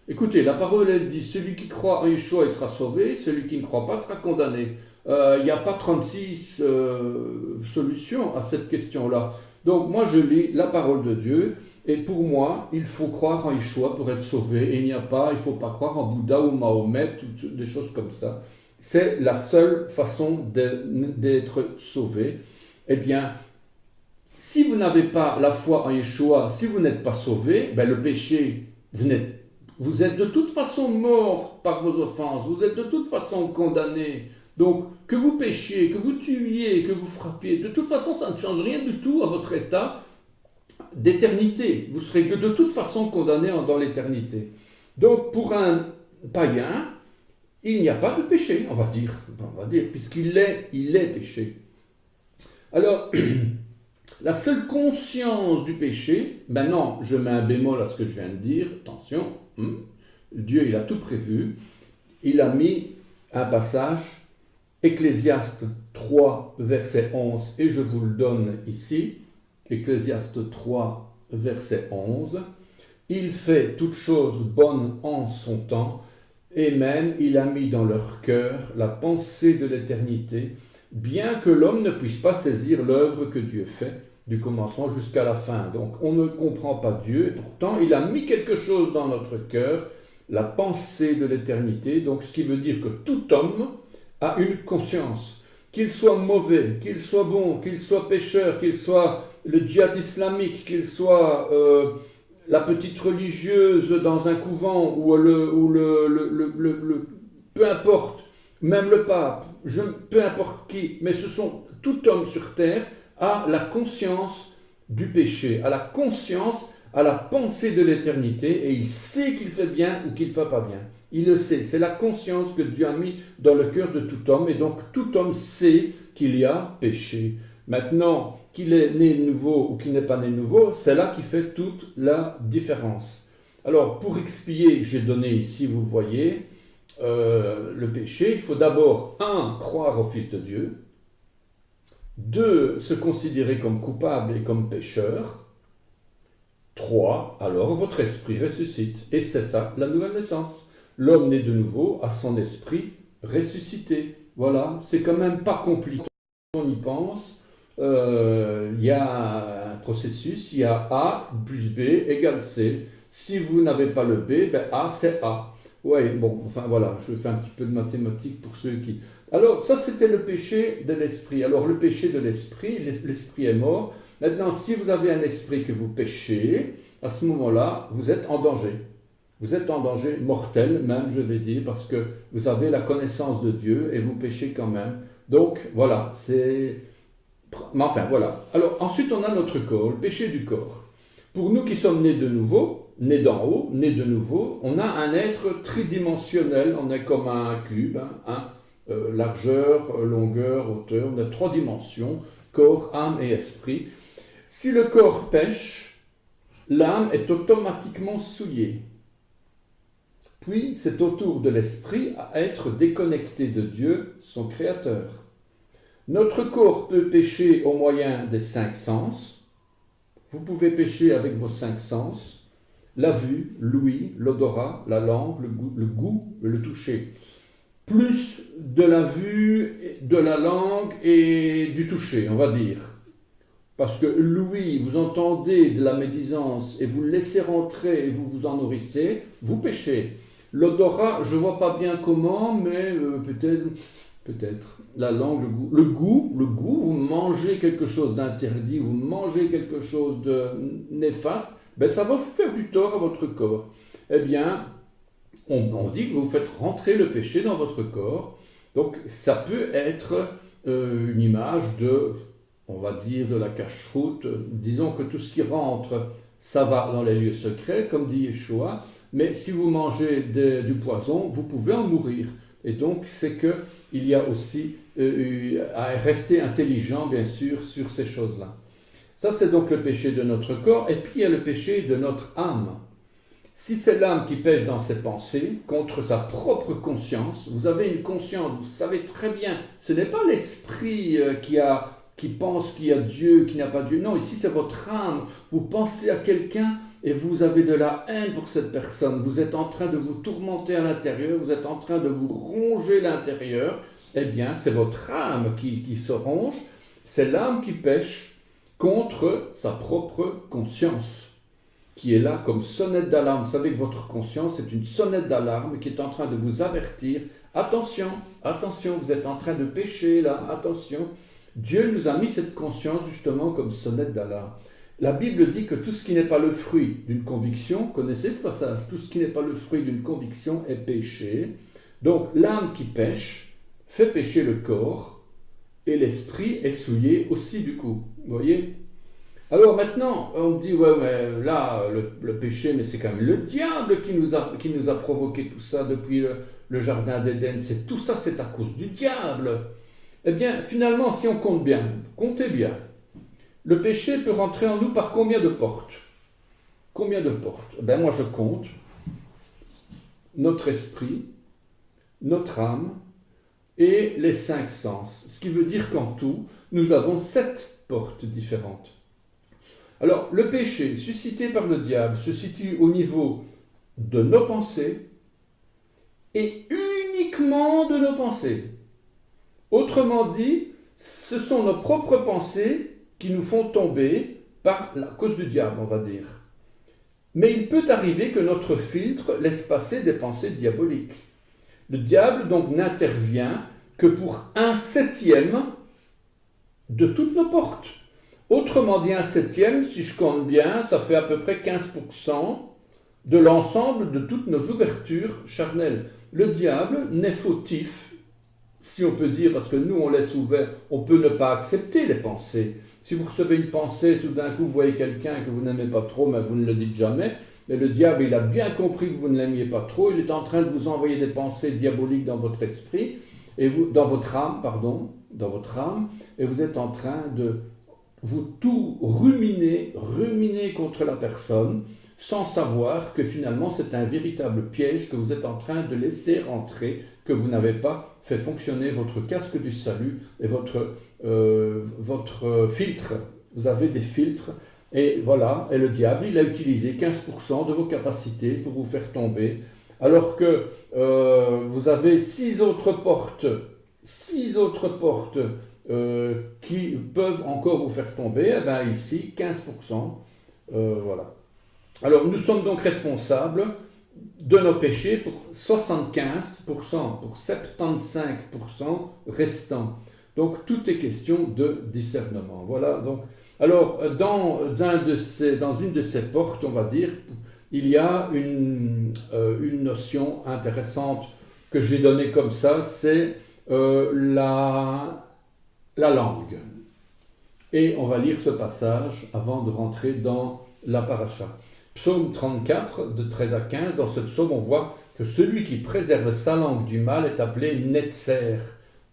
Écoutez, la parole, elle dit, celui qui croit en Yeshua, il sera sauvé, celui qui ne croit pas sera condamné. Il n'y a pas 36 solutions à cette question-là. Donc moi, je lis la parole de Dieu, et pour moi, il faut croire en Yeshua pour être sauvé, et il ne faut pas croire en Bouddha ou Mahomet, ou des choses comme ça. C'est la seule façon d'être sauvé. Eh bien, si vous n'avez pas la foi en Yeshua, si vous n'êtes pas sauvé, le péché, vous êtes de toute façon mort par vos offenses, vous êtes de toute façon condamné. Donc, que vous péchiez, que vous tuiez, que vous frappiez, de toute façon, ça ne change rien du tout à votre état d'éternité. Vous serez de toute façon condamné dans l'éternité. Donc, pour un païen, il n'y a pas de péché, on va dire puisqu'il il est péché. Alors, la seule conscience du péché, non, je mets un bémol à ce que je viens de dire, attention, Dieu, il a tout prévu, il a mis un passage, Ecclésiaste 3, verset 11, et je vous le donne ici, Ecclésiaste 3, verset 11, il fait toutes choses bonnes en son temps, et même il a mis dans leur cœur la pensée de l'éternité, bien que l'homme ne puisse pas saisir l'œuvre que Dieu fait, du commencement jusqu'à la fin. Donc on ne comprend pas Dieu, et pourtant il a mis quelque chose dans notre cœur, la pensée de l'éternité, donc ce qui veut dire que tout homme a une conscience, qu'il soit mauvais, qu'il soit bon, qu'il soit pécheur, qu'il soit le djihad islamique, qu'il soit la petite religieuse dans un couvent, ou peu importe, même le pape, peu importe qui, mais tout homme sur terre a la conscience du péché, a la conscience, a la pensée de l'éternité, et il sait qu'il fait bien ou qu'il ne fait pas bien. Il le sait, c'est la conscience que Dieu a mis dans le cœur de tout homme, et donc tout homme sait qu'il y a péché. Maintenant, qu'il est né nouveau ou qu'il n'est pas né nouveau, c'est là qui fait toute la différence. Alors, pour expier, j'ai donné ici, vous voyez, le péché, il faut d'abord, 1, croire au Fils de Dieu, 2, se considérer comme coupable et comme pécheur, 3, alors votre esprit ressuscite. Et c'est ça, la nouvelle naissance. L'homme né de nouveau a son esprit ressuscité. Voilà, c'est quand même pas compliqué. On y pense. Il y a un processus, il y a A plus B égale C. Si vous n'avez pas le B, A c'est A. Ouais, bon, enfin voilà, je fais un petit peu de mathématiques pour ceux qui... Alors, ça c'était le péché de l'esprit. Alors, le péché de l'esprit, l'esprit est mort. Maintenant, si vous avez un esprit que vous péchez, à ce moment-là, vous êtes en danger. Vous êtes en danger mortel, même, je vais dire, parce que vous avez la connaissance de Dieu et vous péchez quand même. Donc, voilà, c'est... Mais enfin, voilà. Alors, ensuite, on a notre corps, le péché du corps. Pour nous qui sommes nés de nouveau, nés d'en haut, nés de nouveau, on a un être tridimensionnel, on est comme un cube, largeur, longueur, hauteur, on a 3 dimensions, corps, âme et esprit. Si le corps pêche, l'âme est automatiquement souillée. Puis, c'est au tour de l'esprit à être déconnecté de Dieu, son créateur. Notre corps peut pécher au moyen des 5 sens. Vous pouvez pécher avec vos 5 sens, la vue, l'ouïe, l'odorat, la langue, le goût, le toucher. Plus de la vue, de la langue et du toucher, on va dire. Parce que l'ouïe, vous entendez de la médisance et vous le laissez rentrer et vous vous en nourrissez, vous péchez. L'odorat, je ne vois pas bien comment, mais peut-être. La langue, le goût, vous mangez quelque chose d'interdit, vous mangez quelque chose de néfaste, ça va vous faire du tort à votre corps. Eh bien, on dit que vous faites rentrer le péché dans votre corps. Donc, ça peut être une image de, on va dire, de la cache-route. Disons que tout ce qui rentre, ça va dans les lieux secrets, comme dit Yeshua. Mais si vous mangez du poison, vous pouvez en mourir. Et donc, c'est que il y a aussi à rester intelligent, bien sûr, sur ces choses-là. Ça, c'est donc le péché de notre corps, et puis il y a le péché de notre âme. Si c'est l'âme qui pêche dans ses pensées, contre sa propre conscience, vous avez une conscience, vous savez très bien, ce n'est pas l'esprit qui pense qu'il y a Dieu, qu'il n'y a pas Dieu. Non, ici c'est votre âme. Vous pensez à quelqu'un et vous avez de la haine pour cette personne. Vous êtes en train de vous tourmenter à l'intérieur, vous êtes en train de vous ronger l'intérieur. Eh bien, c'est votre âme qui se ronge, c'est l'âme qui pêche contre sa propre conscience, qui est là comme sonnette d'alarme. Vous savez que votre conscience est une sonnette d'alarme qui est en train de vous avertir. Attention, attention, vous êtes en train de pécher là, attention. Dieu nous a mis cette conscience justement comme sonnette d'alarme. La Bible dit que tout ce qui n'est pas le fruit d'une conviction, connaissez ce passage, tout ce qui n'est pas le fruit d'une conviction est péché. Donc l'âme qui pêche fait pécher le corps et l'esprit est souillé aussi du coup. Vous voyez ? Alors maintenant, on dit, ouais, mais là, le péché, mais c'est quand même le diable qui nous a provoqué tout ça depuis le jardin d'Éden. Tout ça, c'est à cause du diable. Eh bien, finalement, si on compte bien, comptez bien, le péché peut rentrer en nous par combien de portes? Combien de portes? Eh bien, moi, je compte notre esprit, notre âme et les 5 sens. Ce qui veut dire qu'en tout, nous avons 7 portes différentes. Alors, le péché suscité par le diable se situe au niveau de nos pensées et uniquement de nos pensées. Autrement dit, ce sont nos propres pensées qui nous font tomber par la cause du diable, on va dire. Mais il peut arriver que notre filtre laisse passer des pensées diaboliques. Le diable donc n'intervient que pour 1/7 de toutes nos portes. Autrement dit, 1/7, si je compte bien, ça fait à peu près 15% de l'ensemble de toutes nos ouvertures charnelles. Le diable n'est fautif, si on peut dire, parce que nous on laisse ouvert, on peut ne pas accepter les pensées. Si vous recevez une pensée, tout d'un coup vous voyez quelqu'un que vous n'aimez pas trop, mais vous ne le dites jamais, mais le diable il a bien compris que vous ne l'aimiez pas trop, il est en train de vous envoyer des pensées diaboliques dans votre esprit, et dans votre âme, et vous êtes en train de vous tout ruminer contre la personne, sans savoir que finalement c'est un véritable piège que vous êtes en train de laisser rentrer, que vous n'avez pas fait fonctionner votre casque du salut et votre filtre. Vous avez des filtres, et voilà, et le diable, il a utilisé 15% de vos capacités pour vous faire tomber, alors que vous avez 6 autres portes qui peuvent encore vous faire tomber. Eh bien ici, 15%, voilà. Alors nous sommes donc responsables de nos péchés pour 75%, pour 75% restants. Donc tout est question de discernement. Voilà, donc. Alors dans une de ces portes, on va dire, il y a une notion intéressante que j'ai donnée comme ça, c'est la langue. Et on va lire ce passage avant de rentrer dans la paracha. Psaume 34, de 13 à 15, dans ce psaume, on voit que celui qui préserve sa langue du mal est appelé Netzer,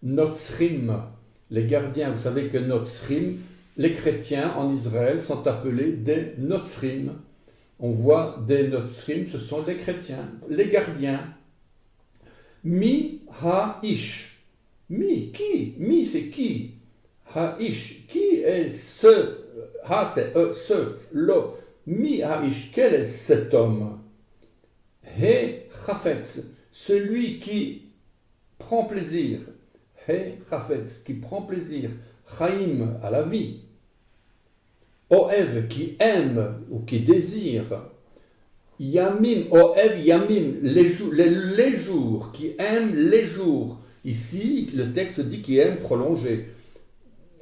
Notzrim, les gardiens. Vous savez que Notzrim, les chrétiens en Israël sont appelés des Notzrim. On voit des Notzrim, ce sont les chrétiens, les gardiens. Mi ha-ish. Mi, qui? Mi, c'est qui? Ha-ish, qui est ce? Ha, c'est ce, lo. Mi ha-ish, quel est cet homme? He chafetz, celui qui prend plaisir. He chafetz, qui prend plaisir. Chaim, à la vie. Oev, qui aime ou qui désire. Yamim, Oev, Yamim, les jours, qui aime les jours. Ici, le texte dit qui aime prolonger.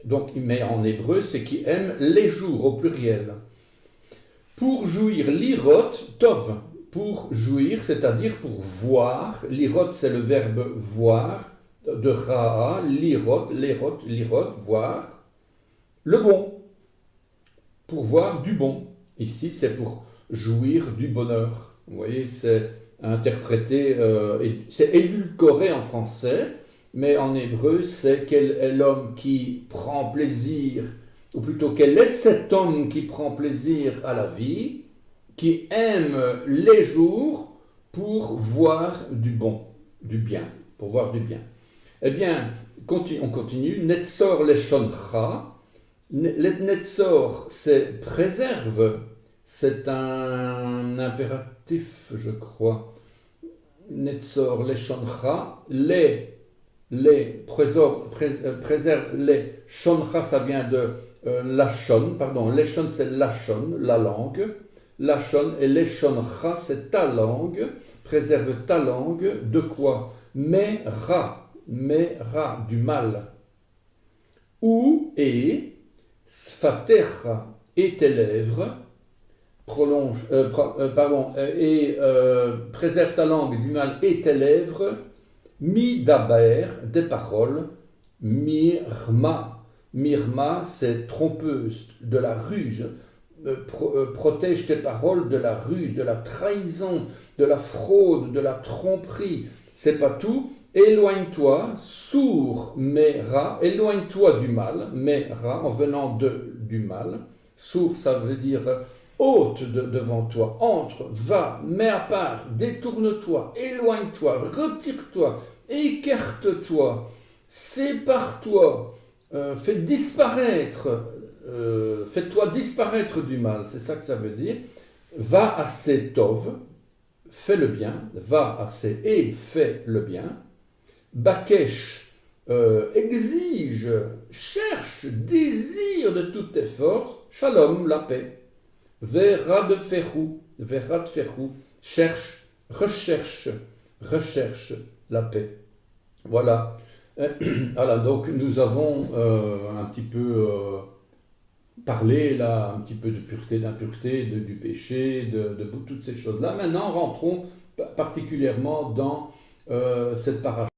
Donc, mais en hébreu, c'est qui aime les jours, au pluriel. Pour jouir, lirot, tov. Pour jouir, c'est-à-dire pour voir. Lirot, c'est le verbe voir. De raa, lirot, voir. Le bon. Pour voir du bon. Ici, c'est pour jouir du bonheur. Vous voyez, c'est interprété, c'est édulcoré en français, mais en hébreu, c'est quel est l'homme qui prend plaisir, ou plutôt quel est cet homme qui prend plaisir à la vie, qui aime les jours pour voir du bon, du bien, pour voir du bien. Eh bien, on continue. Netzor leshoncha. Netzor, c'est préserve. C'est un impératif, je crois. Netzor leshoncha. Préserve les. Shoncha, ça vient de lachon. Pardon, leshon, c'est lachon, la langue. Lachon et leshoncha, c'est ta langue. Préserve ta langue de quoi? Mera, du mal. Ou et sfatecha et tes lèvres, préserve ta langue du mal et tes lèvres, mi daber, des paroles, mirma. Mirma, c'est trompeuse, de la ruse. Protège tes paroles de la ruse, de la trahison, de la fraude, de la tromperie. C'est pas tout. Éloigne-toi, sourd, mera, éloigne-toi du mal, mera, en venant du mal. Sourd, ça veut dire ôte devant toi, entre, va, mets à part, détourne-toi, éloigne-toi, retire-toi, écarte-toi, sépare-toi, fais-toi disparaître du mal, c'est ça que ça veut dire. Va à Setov, fais le bien, va à et fais le bien. Bakesh, exige, cherche, désire de toutes tes forces, shalom, la paix. Verad ferou, cherche, recherche la paix. Voilà. Voilà, donc nous avons un petit peu parlé là, un petit peu de pureté, d'impureté, du péché, de toutes ces choses-là. Maintenant, rentrons particulièrement dans cette paracha.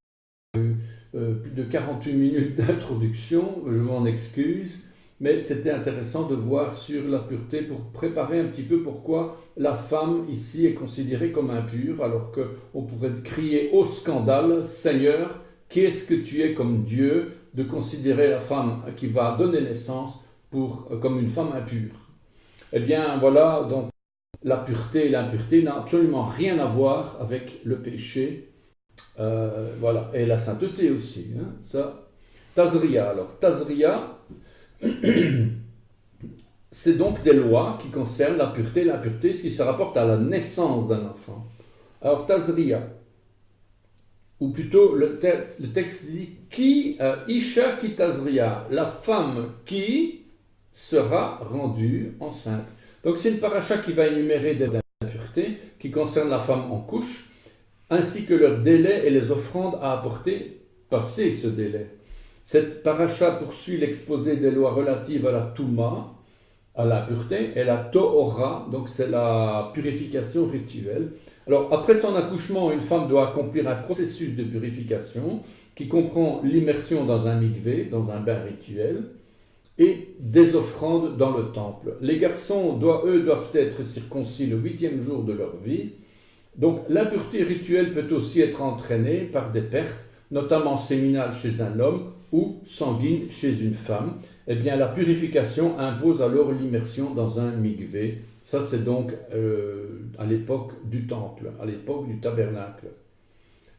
Plus de 48 minutes d'introduction, je m'en excuse, mais c'était intéressant de voir sur la pureté pour préparer un petit peu pourquoi la femme ici est considérée comme impure, alors qu'on pourrait crier au scandale, Seigneur, qu'est-ce que tu es comme Dieu de considérer la femme qui va donner naissance comme une femme impure. Eh bien voilà, donc la pureté et l'impureté n'ont absolument rien à voir avec le péché. Voilà, et la sainteté aussi, hein, ça. Tazria, alors, Tazria, c'est donc des lois qui concernent la pureté et l'impureté, ce qui se rapporte à la naissance d'un enfant. Alors, Tazria, ou plutôt le texte dit qui, Isha ki Tazria, la femme qui sera rendue enceinte. Donc, c'est une paracha qui va énumérer des impuretés qui concernent la femme en couche, ainsi que leur délai et les offrandes à apporter, passé ce délai. Cette paracha poursuit l'exposé des lois relatives à la Touma, à la pureté, et la Tohora, donc c'est la purification rituelle. Alors, après son accouchement, une femme doit accomplir un processus de purification qui comprend l'immersion dans un mikvé, dans un bain rituel, et des offrandes dans le temple. Les garçons, doivent être circoncis le 8e jour de leur vie. Donc l'impureté rituelle peut aussi être entraînée par des pertes, notamment séminales chez un homme ou sanguines chez une femme. Eh bien la purification impose alors l'immersion dans un mikvé. Ça c'est donc à l'époque du temple, à l'époque du tabernacle.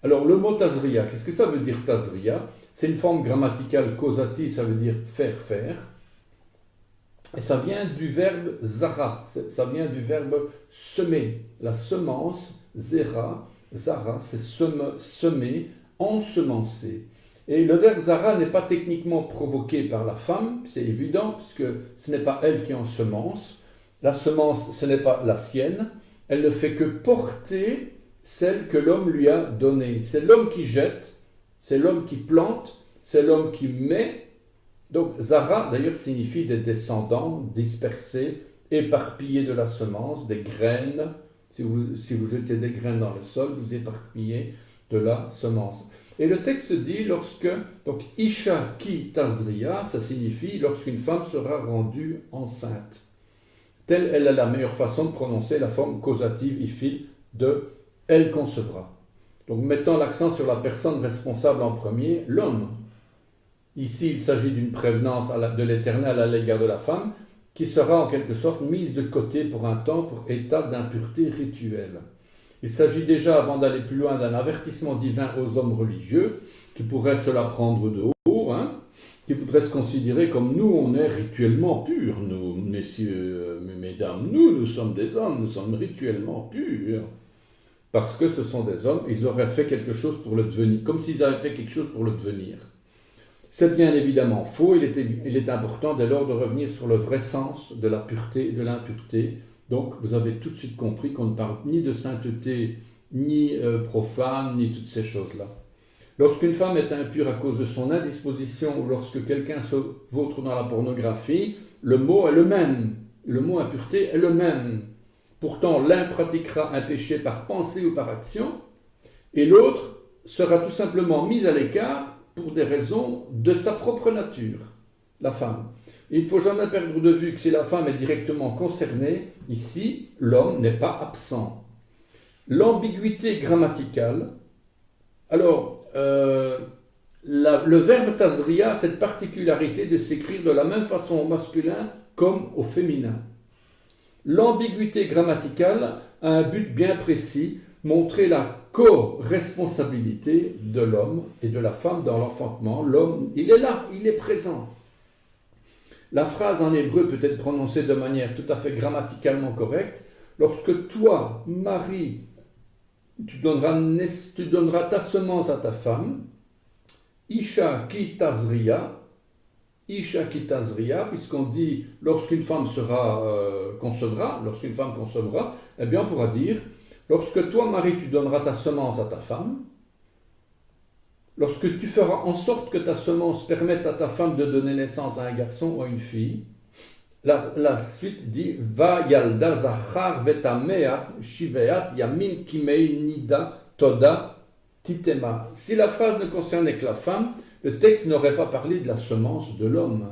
Alors le mot tazria, qu'est-ce que ça veut dire tazria? C'est une forme grammaticale causative, ça veut dire faire. Et ça vient du verbe zara, ça vient du verbe semer, la semence. Zera, Zara, c'est semer, ensemencer. Et le verbe Zara n'est pas techniquement provoqué par la femme, c'est évident, puisque ce n'est pas elle qui ensemence. La semence, ce n'est pas la sienne. Elle ne fait que porter celle que l'homme lui a donnée. C'est l'homme qui jette, c'est l'homme qui plante, c'est l'homme qui met. Donc Zara, d'ailleurs, signifie des descendants dispersés, éparpillés de la semence, des graines. Si vous jetez des graines dans le sol, vous éparpillez de la semence. Et le texte dit donc Isha ki tazria, ça signifie lorsqu'une femme sera rendue enceinte. Telle est la meilleure façon de prononcer la forme causative ifil de elle concevra. Donc mettant l'accent sur la personne responsable en premier, l'homme. Ici, il s'agit d'une prévenance de l'Éternel à l'égard de la femme, qui sera en quelque sorte mise de côté pour un temps pour état d'impureté rituelle. Il s'agit déjà, avant d'aller plus loin, d'un avertissement divin aux hommes religieux, qui pourraient se la prendre de haut, qui voudraient se considérer comme nous, on est rituellement purs, nous, messieurs, mesdames, nous sommes des hommes, nous sommes rituellement purs. Parce que ce sont des hommes, ils auraient fait quelque chose pour le devenir, comme s'ils avaient fait quelque chose pour le devenir. C'est bien évidemment faux, il est important dès lors de revenir sur le vrai sens de la pureté et de l'impureté. Donc vous avez tout de suite compris qu'on ne parle ni de sainteté, ni profane, ni toutes ces choses-là. Lorsqu'une femme est impure à cause de son indisposition ou lorsque quelqu'un se vautre dans la pornographie, le mot est le même. Le mot impureté est le même. Pourtant, l'un pratiquera un péché par pensée ou par action, et l'autre sera tout simplement mis à l'écart pour des raisons de sa propre nature, la femme. Il ne faut jamais perdre de vue que si la femme est directement concernée, ici, l'homme n'est pas absent. L'ambiguïté grammaticale, alors, le verbe tazria a cette particularité de s'écrire de la même façon au masculin comme au féminin. L'ambiguïté grammaticale a un but bien précis, montrer la co-responsabilité de l'homme et de la femme dans l'enfantement. L'homme, il est là, il est présent. La phrase en hébreu peut être prononcée de manière tout à fait grammaticalement correcte. Lorsque toi, Marie, tu donneras ta semence à ta femme, Isha ki tazria, puisqu'on dit lorsqu'une femme concevra, eh bien on pourra dire lorsque toi, Marie, tu donneras ta semence à ta femme, lorsque tu feras en sorte que ta semence permette à ta femme de donner naissance à un garçon ou à une fille, la suite dit Va yalda zachar vetameach shiveat yamin kimei nida toda titema. Si la phrase ne concernait que la femme, le texte n'aurait pas parlé de la semence de l'homme.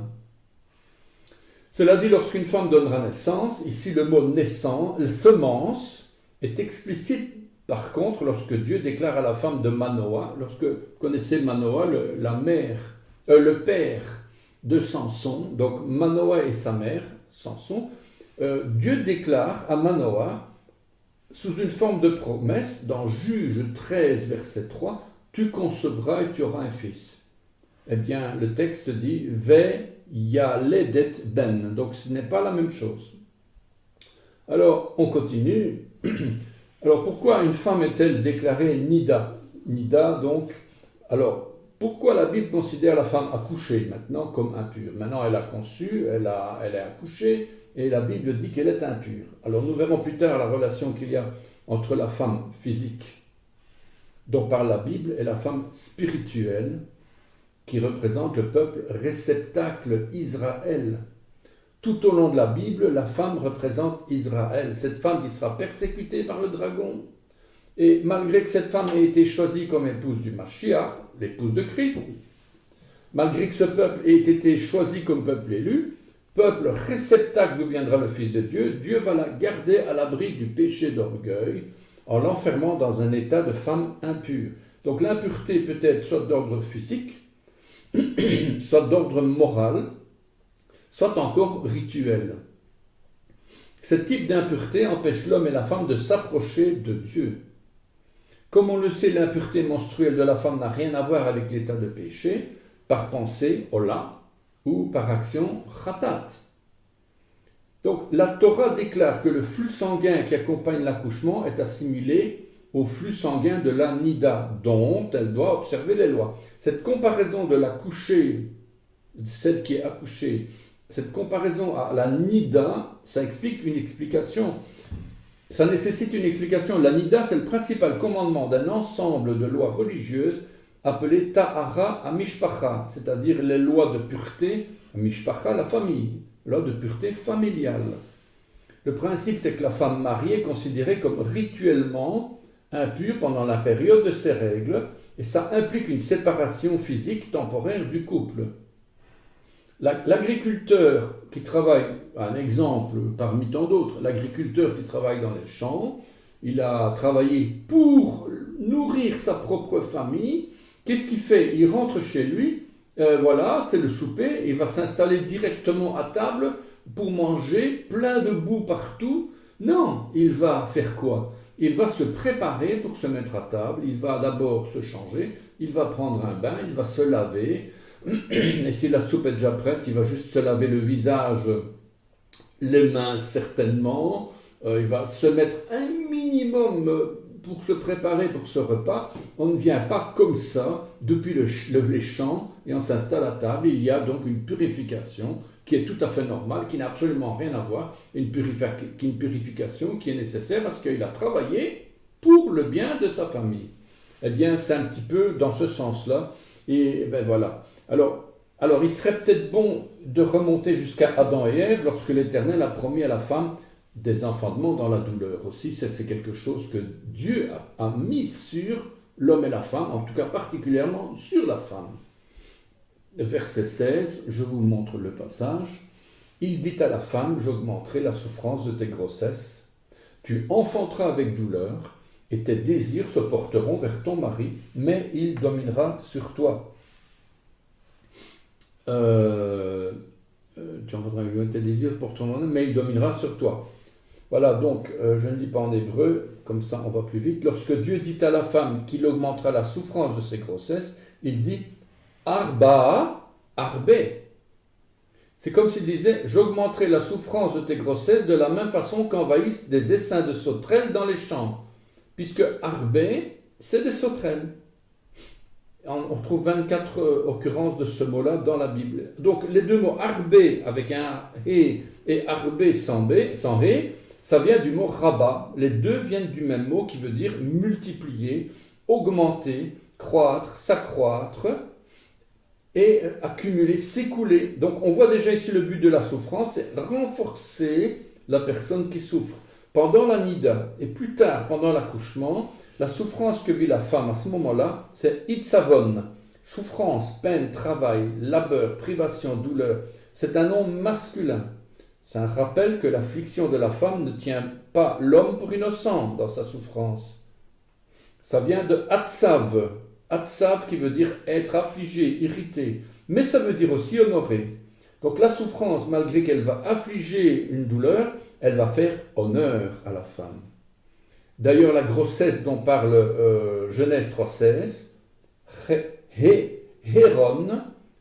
Cela dit, lorsqu'une femme donnera naissance, ici le mot naissance, semence, est explicite par contre lorsque Dieu déclare à la femme de Manoah, lorsque vous connaissez Manoah, le père de Samson, donc Manoah et sa mère, Samson, Dieu déclare à Manoah, sous une forme de promesse, dans Juge 13, verset 3, « Tu concevras et tu auras un fils ». Eh bien, le texte dit « Ve yaledet ben », donc ce n'est pas la même chose. Alors, on continue. Alors, pourquoi une femme est-elle déclarée Nida? Nida, donc, alors, pourquoi la Bible considère la femme accouchée maintenant comme impure? Maintenant, elle a conçu, elle est accouchée, et la Bible dit qu'elle est impure. Alors, nous verrons plus tard la relation qu'il y a entre la femme physique, dont parle la Bible, et la femme spirituelle, qui représente le peuple réceptacle Israël. Tout au long de la Bible, la femme représente Israël, cette femme qui sera persécutée par le dragon. Et malgré que cette femme ait été choisie comme épouse du Mashiach, l'épouse de Christ, malgré que ce peuple ait été choisi comme peuple élu, peuple réceptacle d'où viendra le Fils de Dieu, Dieu va la garder à l'abri du péché d'orgueil en l'enfermant dans un état de femme impure. Donc l'impureté peut être soit d'ordre physique, soit d'ordre moral, soit encore rituel. Ce type d'impureté empêche l'homme et la femme de s'approcher de Dieu. Comme on le sait, l'impureté menstruelle de la femme n'a rien à voir avec l'état de péché, par pensée, ola, ou par action, khatat. Donc la Torah déclare que le flux sanguin qui accompagne l'accouchement est assimilé au flux sanguin de la nida, dont elle doit observer les lois. Cette comparaison de l'accouchée, celle qui est accouchée, cette comparaison à la nida, ça explique une explication. Ça nécessite une explication. La nida, c'est le principal commandement d'un ensemble de lois religieuses appelées ta'ara amishpacha, c'est-à-dire les lois de pureté, amishpacha, la famille, loi de pureté familiale. Le principe, c'est que la femme mariée est considérée comme rituellement impure pendant la période de ses règles, et ça implique une séparation physique temporaire du couple. L'agriculteur qui travaille, un exemple parmi tant d'autres, l'agriculteur qui travaille dans les champs, il a travaillé pour nourrir sa propre famille. Qu'est-ce qu'il fait? Il rentre chez lui, voilà, c'est le souper, il va s'installer directement à table pour manger, plein de boue partout. Non, il va faire quoi? Il va se préparer pour se mettre à table, il va d'abord se changer, il va prendre un bain, il va se laver, et si la soupe est déjà prête, il va juste se laver le visage, les mains certainement, il va se mettre un minimum pour se préparer pour ce repas. On ne vient pas comme ça depuis les champs et on s'installe à table. Il y a donc une purification qui est tout à fait normale, qui n'a absolument rien à voir, une purification qui est nécessaire parce qu'il a travaillé pour le bien de sa famille. Eh bien, c'est un petit peu dans ce sens-là. Et ben voilà. Alors, il serait peut-être bon de remonter jusqu'à Adam et Ève lorsque l'Éternel a promis à la femme des enfantements dans la douleur. Aussi, c'est quelque chose que Dieu a mis sur l'homme et la femme, en tout cas particulièrement sur la femme. Verset 16, je vous montre le passage. Il dit à la femme, j'augmenterai la souffrance de tes grossesses. Tu enfanteras avec douleur et tes désirs se porteront vers ton mari, mais il dominera sur toi. Tu enfanteras avec tes désirs pour ton mari, mais il dominera sur toi. Voilà, donc, je ne lis pas en hébreu, comme ça on va plus vite. Lorsque Dieu dit à la femme qu'il augmentera la souffrance de ses grossesses, il dit Arba, Arbé. C'est comme s'il disait j'augmenterai la souffrance de tes grossesses de la même façon qu'envahissent des essaims de sauterelles dans les champs. Puisque Arbé, c'est des sauterelles. On trouve 24 occurrences de ce mot-là dans la Bible. Donc, les deux mots Arbé avec un Hé et Arbé sans Hé, ça vient du mot rabat. Les deux viennent du même mot qui veut dire multiplier, augmenter, croître, s'accroître et accumuler, s'écouler. Donc on voit déjà ici le but de la souffrance, c'est renforcer la personne qui souffre. Pendant la nida et plus tard pendant l'accouchement, la souffrance que vit la femme à ce moment-là, c'est itzavon. Souffrance, peine, travail, labeur, privation, douleur. C'est un nom masculin. C'est un rappel que l'affliction de la femme ne tient pas l'homme pour innocent dans sa souffrance. Ça vient de atsav. Atsav qui veut dire être affligé, irrité. Mais ça veut dire aussi honorer. Donc la souffrance, malgré qu'elle va affliger une douleur, elle va faire honneur à la femme. D'ailleurs, la grossesse dont parle Genèse 3,16, Héron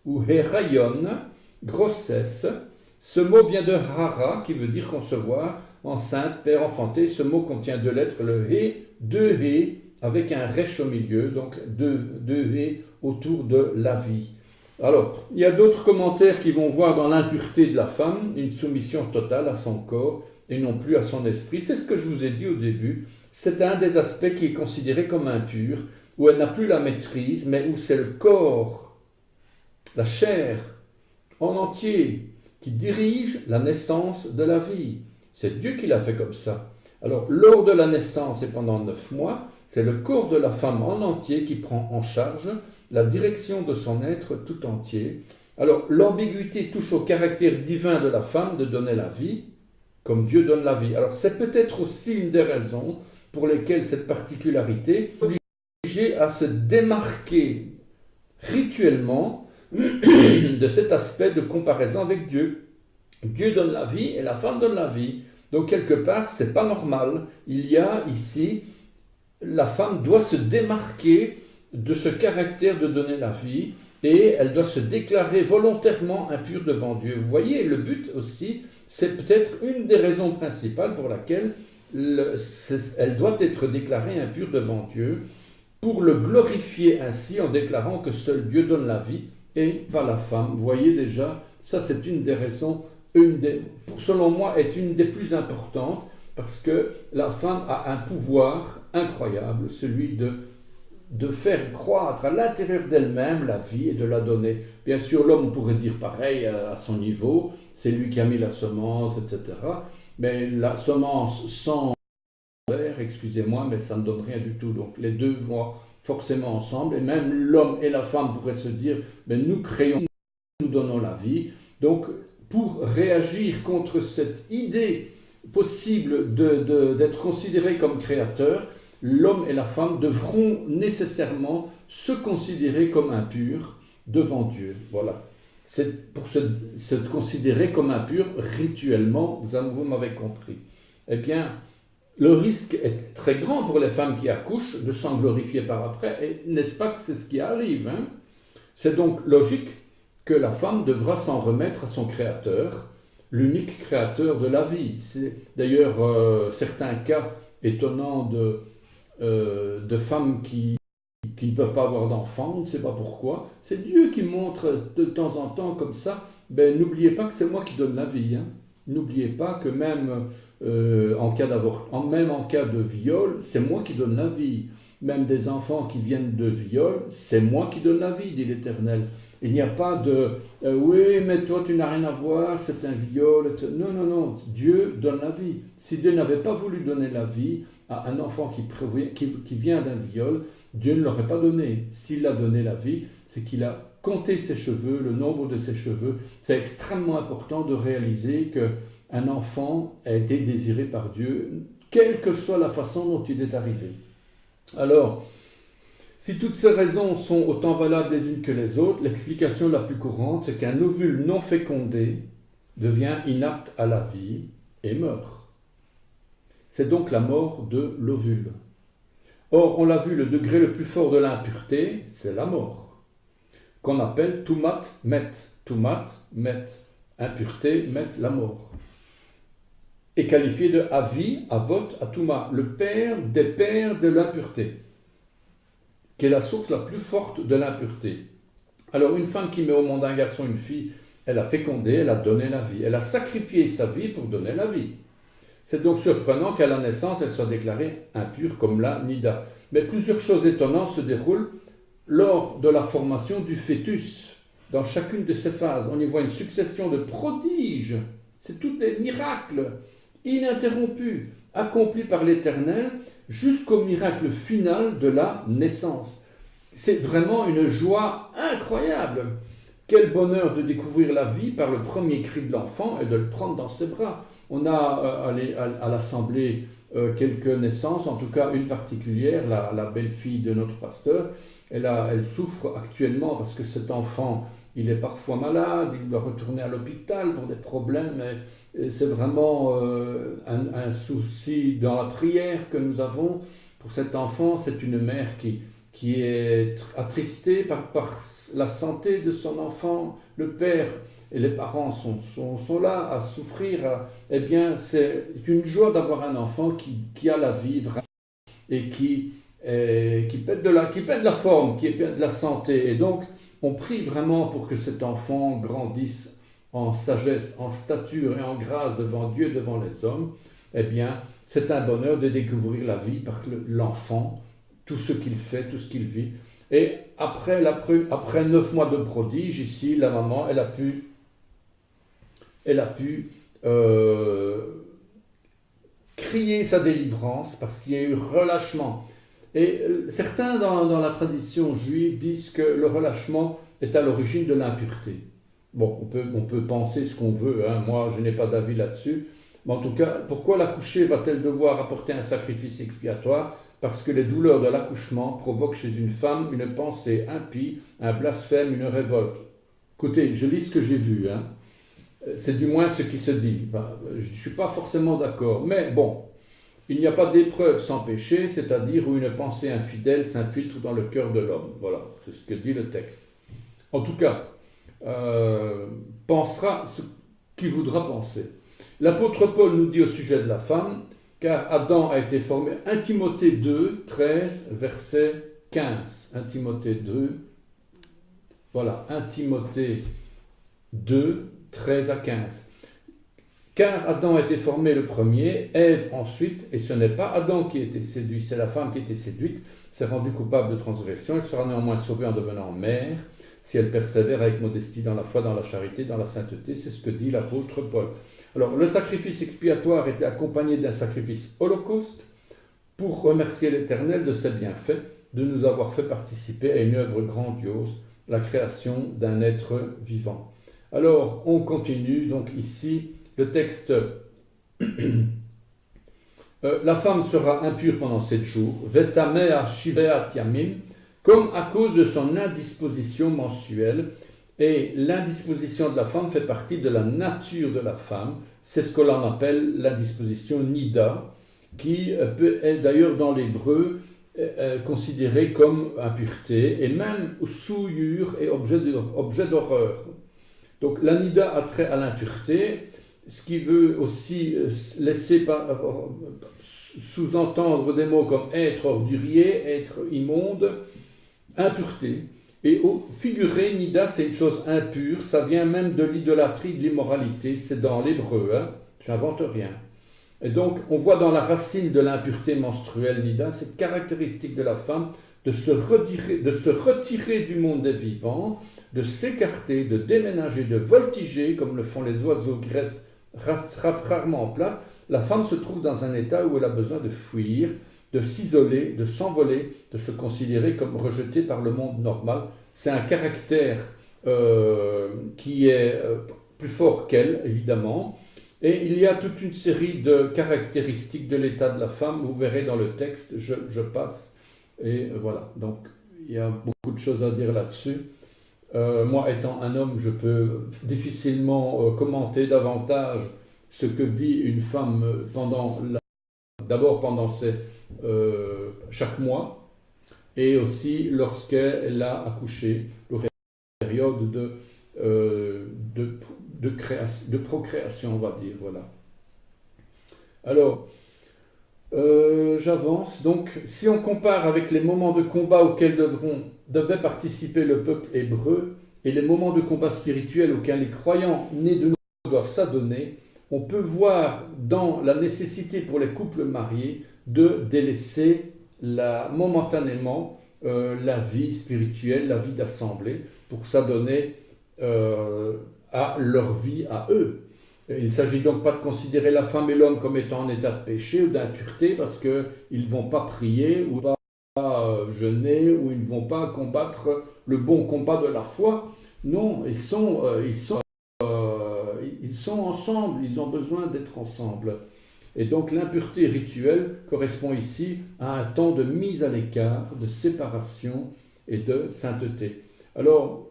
ou Héraïon, grossesse. Ce mot vient de hara, qui veut dire concevoir, enceinte, père, enfanté. Ce mot contient deux lettres, le hé, deux hé, avec un resh au milieu, donc deux hé autour de la vie. Alors, il y a d'autres commentaires qui vont voir dans l'impureté de la femme une soumission totale à son corps et non plus à son esprit. C'est ce que je vous ai dit au début. C'est un des aspects qui est considéré comme impur, où elle n'a plus la maîtrise, mais où c'est le corps, la chair, en entier, qui dirige la naissance de la vie. C'est Dieu qui l'a fait comme ça. Alors, lors de la naissance et pendant 9 mois, c'est le corps de la femme en entier qui prend en charge la direction de son être tout entier. Alors, l'ambiguïté touche au caractère divin de la femme de donner la vie, comme Dieu donne la vie. Alors, c'est peut-être aussi une des raisons pour lesquelles cette particularité est obligée à se démarquer rituellement de cet aspect de comparaison avec Dieu. Dieu donne la vie et la femme donne la vie. Donc quelque part, c'est pas normal. Il y a ici, la femme doit se démarquer de ce caractère de donner la vie et elle doit se déclarer volontairement impure devant Dieu. Vous voyez, le but aussi, c'est peut-être une des raisons principales pour laquelle elle doit être déclarée impure devant Dieu, pour le glorifier ainsi en déclarant que seul Dieu donne la vie et pas la femme. Vous voyez déjà, ça c'est une des raisons, selon moi, est une des plus importantes, parce que la femme a un pouvoir incroyable, celui de faire croître à l'intérieur d'elle-même la vie et de la donner. Bien sûr, l'homme pourrait dire pareil à son niveau, c'est lui qui a mis la semence, etc. Mais la semence sans l'air, excusez-moi, mais ça ne donne rien du tout. Donc les deux vont forcément ensemble, et même l'homme et la femme pourraient se dire, mais nous créons, nous donnons la vie. Donc pour réagir contre cette idée possible d'être considéré comme créateur, l'homme et la femme devront nécessairement se considérer comme impurs devant Dieu. Voilà. C'est pour se considérer comme impurs rituellement, vous m'avez compris. Eh bien, le risque est très grand pour les femmes qui accouchent de s'en glorifier par après, et n'est-ce pas que c'est ce qui arrive, hein? C'est donc logique que la femme devra s'en remettre à son créateur, l'unique créateur de la vie. C'est d'ailleurs certains cas étonnants de femmes qui ne peuvent pas avoir d'enfants, on ne sait pas pourquoi. C'est Dieu qui montre de temps en temps comme ça, ben, n'oubliez pas que c'est moi qui donne la vie, hein. N'oubliez pas que même en cas même en cas de viol, c'est moi qui donne la vie. Même des enfants qui viennent de viol, c'est moi qui donne la vie, dit l'Éternel. Il n'y a pas de oui, mais toi tu n'as rien à voir, c'est un viol, etc. Non, non, non, Dieu donne la vie. Si Dieu n'avait pas voulu donner la vie à un enfant qui vient d'un viol, Dieu ne l'aurait pas donné. S'il a donné la vie, c'est qu'il a compté ses cheveux, le nombre de ses cheveux. C'est extrêmement important de réaliser qu'un enfant a été désiré par Dieu, quelle que soit la façon dont il est arrivé. Alors, si toutes ces raisons sont autant valables les unes que les autres, l'explication la plus courante, c'est qu'un ovule non fécondé devient inapte à la vie et meurt. C'est donc la mort de l'ovule. Or, on l'a vu, le degré le plus fort de l'impureté, c'est la mort, qu'on appelle tumat met. Tumat met, impureté, met, la mort. Est qualifié de avi, avot, atuma, le père des pères de l'impureté, qui est la source la plus forte de l'impureté. Alors, une femme qui met au monde un garçon, une fille, elle a fécondé, elle a donné la vie, elle a sacrifié sa vie pour donner la vie. C'est donc surprenant qu'à la naissance, elle soit déclarée impure comme la Nida. Mais plusieurs choses étonnantes se déroulent lors de la formation du fœtus. Dans chacune de ces phases, on y voit une succession de prodiges. C'est tous des miracles ininterrompus, accomplis par l'Éternel, jusqu'au miracle final de la naissance. C'est vraiment une joie incroyable. Quel bonheur de découvrir la vie par le premier cri de l'enfant et de le prendre dans ses bras. On a à l'Assemblée quelques naissances, en tout cas une particulière, la belle-fille de notre pasteur. Elle souffre actuellement parce que cet enfant, il est parfois malade, il doit retourner à l'hôpital pour des problèmes. Et c'est vraiment un souci dans la prière que nous avons pour cet enfant. C'est une mère qui est attristée par la santé de son enfant. Le père et les parents sont là à souffrir. Eh bien, c'est une joie d'avoir un enfant qui a la vie vraiment et qui pète de la forme, qui pète de la santé. Et donc, on prie vraiment pour que cet enfant grandisse en sagesse, en stature et en grâce devant Dieu, devant les hommes. Eh bien, c'est un bonheur de découvrir la vie par l'enfant, tout ce qu'il fait, tout ce qu'il vit. Et après 9 mois de prodige, ici, la maman, elle a pu crier sa délivrance parce qu'il y a eu relâchement. Et certains dans la tradition juive disent que le relâchement est à l'origine de l'impureté. Bon, on peut penser ce qu'on veut, hein. Moi je n'ai pas d'avis là-dessus. Mais en tout cas, pourquoi l'accouchée va-t-elle devoir apporter un sacrifice expiatoire? Parce que les douleurs de l'accouchement provoquent chez une femme une pensée impie, un blasphème, une révolte. Écoutez, je lis ce que j'ai vu, hein. C'est du moins ce qui se dit. Enfin, je ne suis pas forcément d'accord, mais bon, il n'y a pas d'épreuve sans péché, c'est-à-dire où une pensée infidèle s'infiltre dans le cœur de l'homme. Voilà, c'est ce que dit le texte. En tout cas, pensera ce qu'il voudra penser. L'apôtre Paul nous dit au sujet de la femme, car Adam a été formé, 1 Timothée 2, 13, verset 15. 1 Timothée 2, voilà, 1 Timothée 2, 13 à 15. Car Adam a été formé le premier, Ève ensuite, et ce n'est pas Adam qui a été séduit, c'est la femme qui a été séduite, s'est rendue coupable de transgression, elle sera néanmoins sauvée en devenant mère, si elle persévère avec modestie dans la foi, dans la charité, dans la sainteté, c'est ce que dit l'apôtre Paul. Alors, le sacrifice expiatoire était accompagné d'un sacrifice holocauste pour remercier l'Éternel de ses bienfaits, de nous avoir fait participer à une œuvre grandiose, la création d'un être vivant. Alors, on continue, donc ici, le texte La femme sera impure pendant 7 jours, vetamea shiveat yamim, comme à cause de son indisposition mensuelle. Et l'indisposition de la femme fait partie de la nature de la femme. C'est ce que l'on appelle l'indisposition nida, qui peut être d'ailleurs dans l'hébreu considérée comme impureté, et même souillure et objet d'horreur. Donc la nida a trait à l'impureté, ce qui veut aussi laisser sous-entendre des mots comme être ordurier, être immonde, impureté. Et figurer, nida, c'est une chose impure, ça vient même de l'idolâtrie, de l'immoralité, c'est dans l'hébreu, hein, j'invente rien. Et donc, on voit dans la racine de l'impureté menstruelle, nida, cette caractéristique de la femme de se retirer du monde des vivants, de s'écarter, de déménager, de voltiger, comme le font les oiseaux qui restent rarement en place. La femme se trouve dans un état où elle a besoin de fuir, de s'isoler, de s'envoler, de se considérer comme rejetée par le monde normal. C'est un caractère qui est plus fort qu'elle, évidemment. Et il y a toute une série de caractéristiques de l'état de la femme. Vous verrez dans le texte, je passe. Et voilà, donc il y a beaucoup de choses à dire là-dessus. Moi, étant un homme, je peux difficilement commenter davantage ce que vit une femme d'abord pendant chaque mois, et aussi lorsqu'elle a accouché, la période de procréation, on va dire. Voilà. Alors, j'avance. Donc, si on compare avec les moments de combat auxquels devait participer le peuple hébreu et les moments de combat spirituels auxquels les croyants nés de nouveau doivent s'adonner, on peut voir dans la nécessité pour les couples mariés de délaisser momentanément la vie spirituelle, la vie d'assemblée, pour s'adonner à leur vie à eux. Il ne s'agit donc pas de considérer la femme et l'homme comme étant en état de péché ou d'impureté parce qu'ils ne vont pas prier ou pas jeûner ou ils ne vont pas combattre le bon combat de la foi. Non, ils sont ensemble, ils ont besoin d'être ensemble. Et donc l'impureté rituelle correspond ici à un temps de mise à l'écart, de séparation et de sainteté. Alors,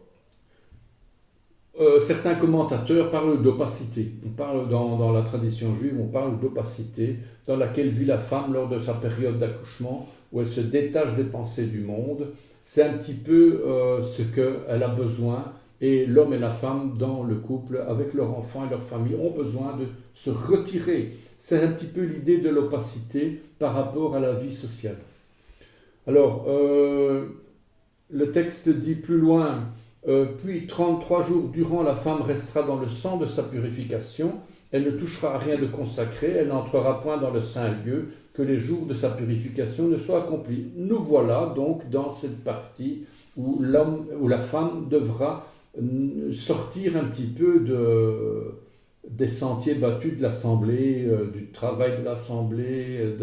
certains commentateurs parlent d'opacité. On parle dans la tradition juive, on parle d'opacité dans laquelle vit la femme lors de sa période d'accouchement, où elle se détache des pensées du monde. C'est un petit peu ce qu'elle a besoin. Et l'homme et la femme dans le couple, avec leurs enfants et leur famille, ont besoin de se retirer. C'est un petit peu l'idée de l'opacité par rapport à la vie sociale. Alors, le texte dit plus loin, puis 33 jours durant, la femme restera dans le sang de sa purification, elle ne touchera à rien de consacré, elle n'entrera point dans le saint lieu, que les jours de sa purification ne soient accomplis. Nous voilà donc dans cette partie où la femme devra sortir un petit peu des sentiers battus de l'assemblée, du travail de l'assemblée,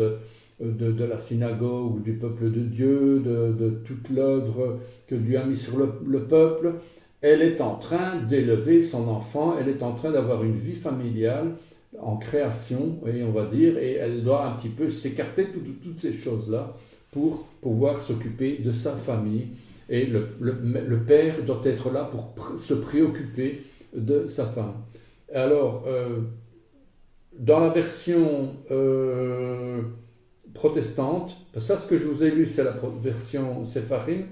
de la synagogue ou du peuple de Dieu, de toute l'œuvre que Dieu a mis sur le peuple. Elle est en train d'élever son enfant, elle est en train d'avoir une vie familiale en création, et on va dire, et elle doit un petit peu s'écarter de toutes ces choses-là pour pouvoir s'occuper de sa famille. Et le père doit être là pour se préoccuper de sa femme. Alors, dans la version protestante, ça ce que je vous ai lu, c'est la version Sepharim.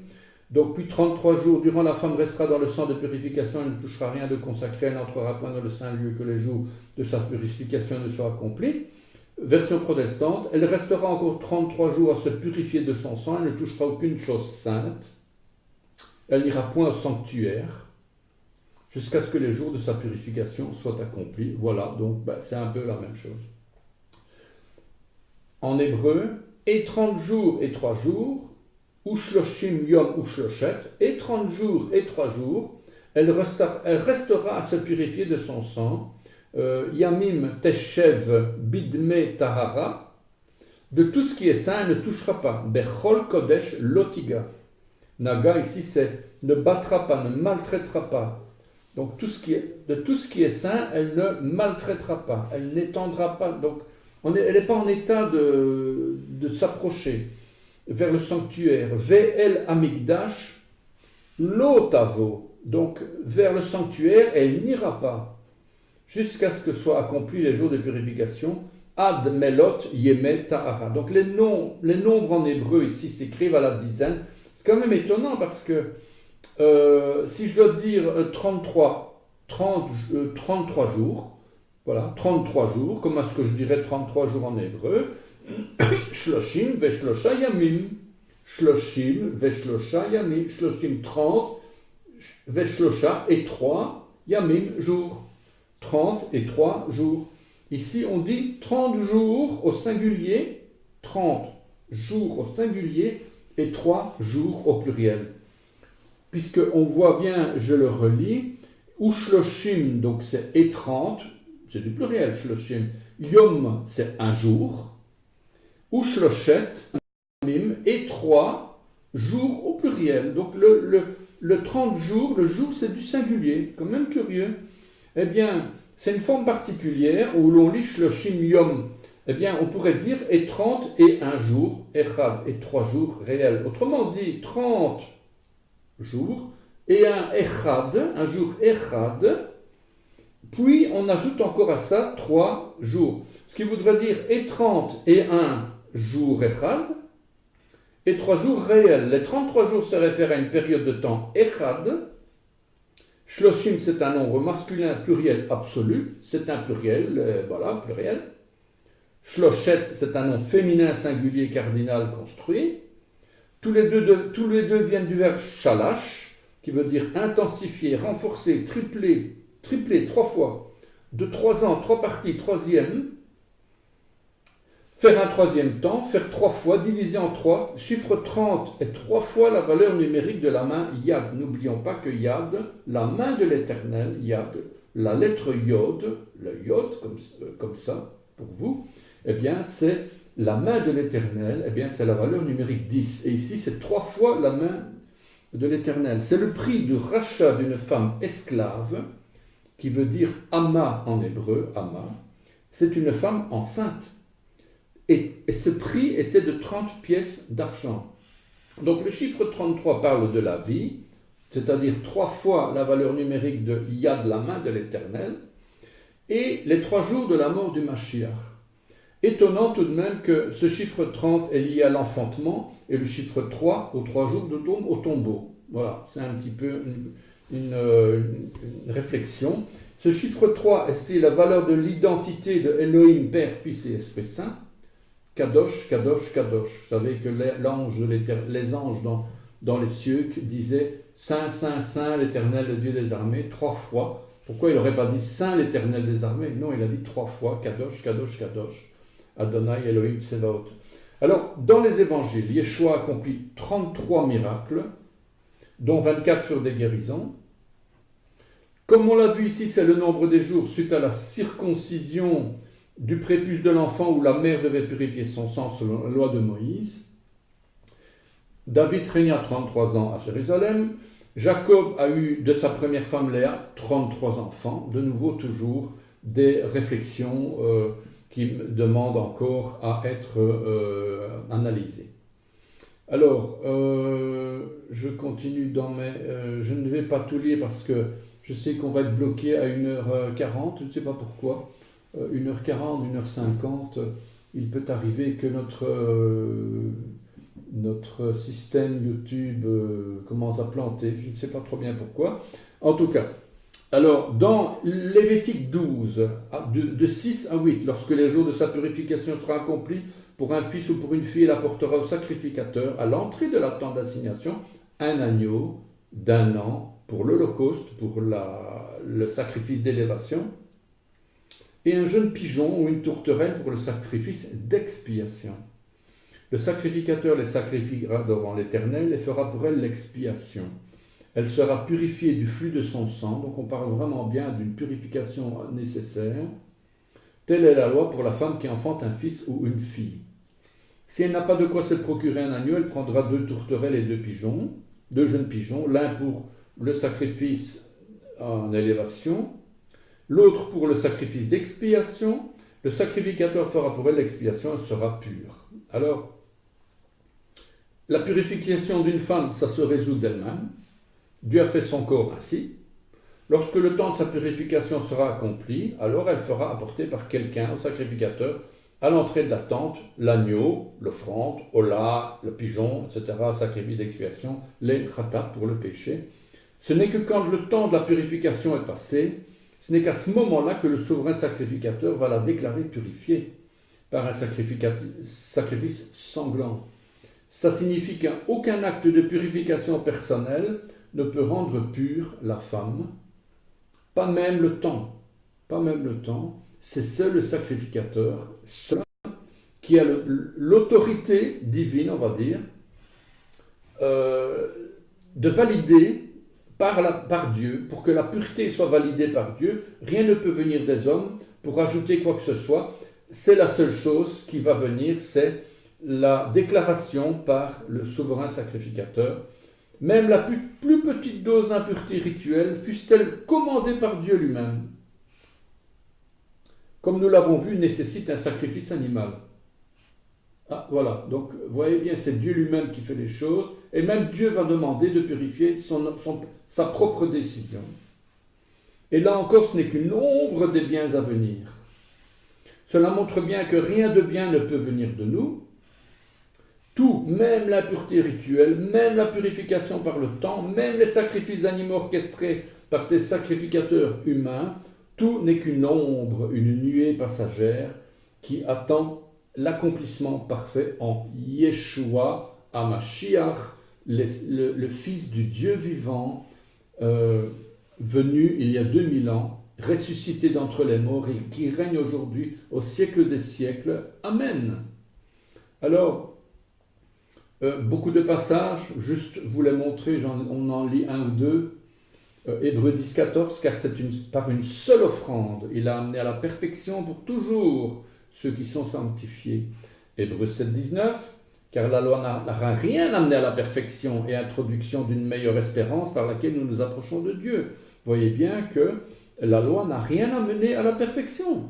Donc, puis 33 jours, durant la femme restera dans le sang de purification, elle ne touchera rien de consacré, elle n'entrera point dans le saint lieu que les jours de sa purification ne soient accomplis. Version protestante, elle restera encore 33 jours à se purifier de son sang, elle ne touchera aucune chose sainte. Elle n'ira point au sanctuaire jusqu'à ce que les jours de sa purification soient accomplis. Voilà, donc c'est un peu la même chose. En hébreu, et 30 jours et 3 jours, ou shloshim yom ou shloshet, et 30 jours et 3 jours, elle restera à se purifier de son sang. Yamim teshev bidme tahara, de tout ce qui est saint, elle ne touchera pas. Bechol kodesh lotiga. Naga ici, c'est ne battra pas, ne maltraitera pas. Donc de tout ce qui est saint, elle ne maltraitera pas, elle n'étendra pas. Donc elle n'est pas en état de s'approcher vers le sanctuaire. Ve'el Amigdash Lotavo. Donc, vers le sanctuaire, elle n'ira pas jusqu'à ce que soient accomplis les jours de purification. Ad Melot Yemet Tahara. Donc, les nombres en hébreu ici s'écrivent à la dizaine. C'est quand même étonnant parce que si je dois dire 33 jours, voilà, 33 jours, comment est-ce que je dirais 33 jours en hébreu? Shloshim veshlosha yamim. Shloshim veshlosha yamim. Shloshim 30, veshlosha et 3, yamim jours. 30 et 3 jours. Ici, on dit 30 jours au singulier, 30 jours au singulier et 3 jours au pluriel. Puisqu'on voit bien, je le relis, ou shloshim, donc c'est et 30, c'est du pluriel, shloshim. Yom, c'est un jour. Ou shloshet, et 3 jours au pluriel. Donc le 30 jours, le jour, c'est du singulier, quand même curieux. Eh bien, c'est une forme particulière où l'on lit shloshim yom. Eh bien, on pourrait dire et 30 et un jour, echad, et 3 jours réels. Autrement dit, 30 jours et un echad, un jour echad, puis on ajoute encore à ça 3 jours. Ce qui voudrait dire et 30 et un jour echad, et 3 jours réels. Les 33 jours se réfèrent à une période de temps echad. Shloshim, c'est un nombre masculin pluriel absolu, c'est un pluriel, voilà, pluriel. Shloshet, c'est un nom féminin singulier cardinal construit. Tous les deux viennent du verbe shalash, qui veut dire intensifier, renforcer, tripler 3 fois, de 3 ans, 3 parties, troisième, faire un troisième temps, faire 3 fois, diviser en 3, chiffre 30 est 3 fois la valeur numérique de la main Yad. N'oublions pas que Yad, la main de l'Éternel, Yad, la lettre Yod, le Yod, comme ça, pour vous, eh bien c'est la main de l'Éternel, eh bien c'est la valeur numérique 10. Et ici, c'est 3 fois la main de l'Éternel. C'est le prix du rachat d'une femme esclave, qui veut dire Ama en hébreu, Ama. C'est une femme enceinte. Et ce prix était de 30 pièces d'argent. Donc le chiffre 33 parle de la vie, c'est-à-dire 3 fois la valeur numérique de Yad, la main de l'Éternel, et les 3 jours de la mort du Mashiach. Étonnant tout de même que ce chiffre 30 est lié à l'enfantement et le chiffre 3 aux 3 jours au tombeau. Voilà, c'est un petit peu une réflexion. Ce chiffre 3, c'est la valeur de l'identité de Elohim, Père, Fils et Esprit Saint. Kadosh, Kadosh, Kadosh. Vous savez que les anges dans les cieux disaient Saint, Saint, Saint, l'Éternel, le Dieu des armées, 3 fois. Pourquoi il n'aurait pas dit Saint, l'Éternel des armées? Non, il a dit 3 fois Kadosh, Kadosh, Kadosh. Adonai Elohim Tsevaot. Alors, dans les évangiles, Yeshua accomplit 33 miracles, dont 24 furent des guérisons. Comme on l'a vu ici, c'est le nombre des jours suite à la circoncision du prépuce de l'enfant où la mère devait purifier son sang selon la loi de Moïse. David régna 33 ans à Jérusalem. Jacob a eu de sa première femme Léa 33 enfants. De nouveau, toujours des réflexions qui demandent encore à être analysées. Alors, je continue dans mes... je ne vais pas tout lire parce que je sais qu'on va être bloqué à 1h40, je ne sais pas pourquoi. 1h40, 1h50, il peut arriver que notre système YouTube commence à planter, je ne sais pas trop bien pourquoi. En tout cas, alors dans Lévitique 12, de 6 à 8, lorsque les jours de sa purification seront accomplis, pour un fils ou pour une fille, il apportera au sacrificateur, à l'entrée de la tente d'assignation, un agneau d'1 an pour l'holocauste, pour le sacrifice d'élévation, et un jeune pigeon ou une tourterelle pour le sacrifice d'expiation. Le sacrificateur les sacrifiera devant l'Éternel et fera pour elle l'expiation. Elle sera purifiée du flux de son sang, donc on parle vraiment bien d'une purification nécessaire. Telle est la loi pour la femme qui enfante un fils ou une fille. Si elle n'a pas de quoi se procurer un agneau, elle prendra 2 tourterelles et 2 pigeons, 2 jeunes pigeons, l'un pour le sacrifice en élévation, l'autre pour le sacrifice d'expiation. Le sacrificateur fera pour elle l'expiation et sera pure. Alors, la purification d'une femme, ça se résout d'elle-même. Dieu a fait son corps ainsi. Lorsque le temps de sa purification sera accompli, alors elle fera apporter par quelqu'un au sacrificateur à l'entrée de la tente l'agneau, l'offrande, Ola, le pigeon, etc., sacrifice d'expiation, les khatat pour le péché. Ce n'est que quand le temps de la purification est passé, ce n'est qu'à ce moment-là que le souverain sacrificateur va la déclarer purifiée par un sacrifice sanglant. Ça signifie qu'aucun acte de purification personnelle ne peut rendre pure la femme, pas même le temps. Pas même le temps. C'est seul le sacrificateur, seul, qui a l'autorité divine, on va dire, de valider par Dieu, pour que la pureté soit validée par Dieu. Rien ne peut venir des hommes pour ajouter quoi que ce soit. C'est la seule chose qui va venir, c'est la déclaration par le souverain sacrificateur. Même la plus petite dose d'impureté rituelle, fût-elle commandée par Dieu lui-même, comme nous l'avons vu, nécessite un sacrifice animal. Ah, voilà, donc vous voyez bien, c'est Dieu lui-même qui fait les choses, et même Dieu va demander de purifier sa propre décision. Et là encore, ce n'est qu'une ombre des biens à venir. Cela montre bien que rien de bien ne peut venir de nous. Tout, même l'impureté rituelle, même la purification par le temps, même les sacrifices animaux orchestrés par des sacrificateurs humains, tout n'est qu'une ombre, une nuée passagère qui attend l'accomplissement parfait en Yeshua HaMashiach, le Fils du Dieu vivant, venu il y a 2000 ans, ressuscité d'entre les morts et qui règne aujourd'hui au siècle des siècles. Amen. Alors, beaucoup de passages, juste vous les montrer, on en lit un ou deux. Hébreux 10, 14, car c'est par une seule offrande, il a amené à la perfection pour toujours ceux qui sont sanctifiés. Hébreux 7, 19, car la loi n'a rien amené à la perfection et introduction d'une meilleure espérance par laquelle nous nous approchons de Dieu. Vous voyez bien que la loi n'a rien amené à la perfection.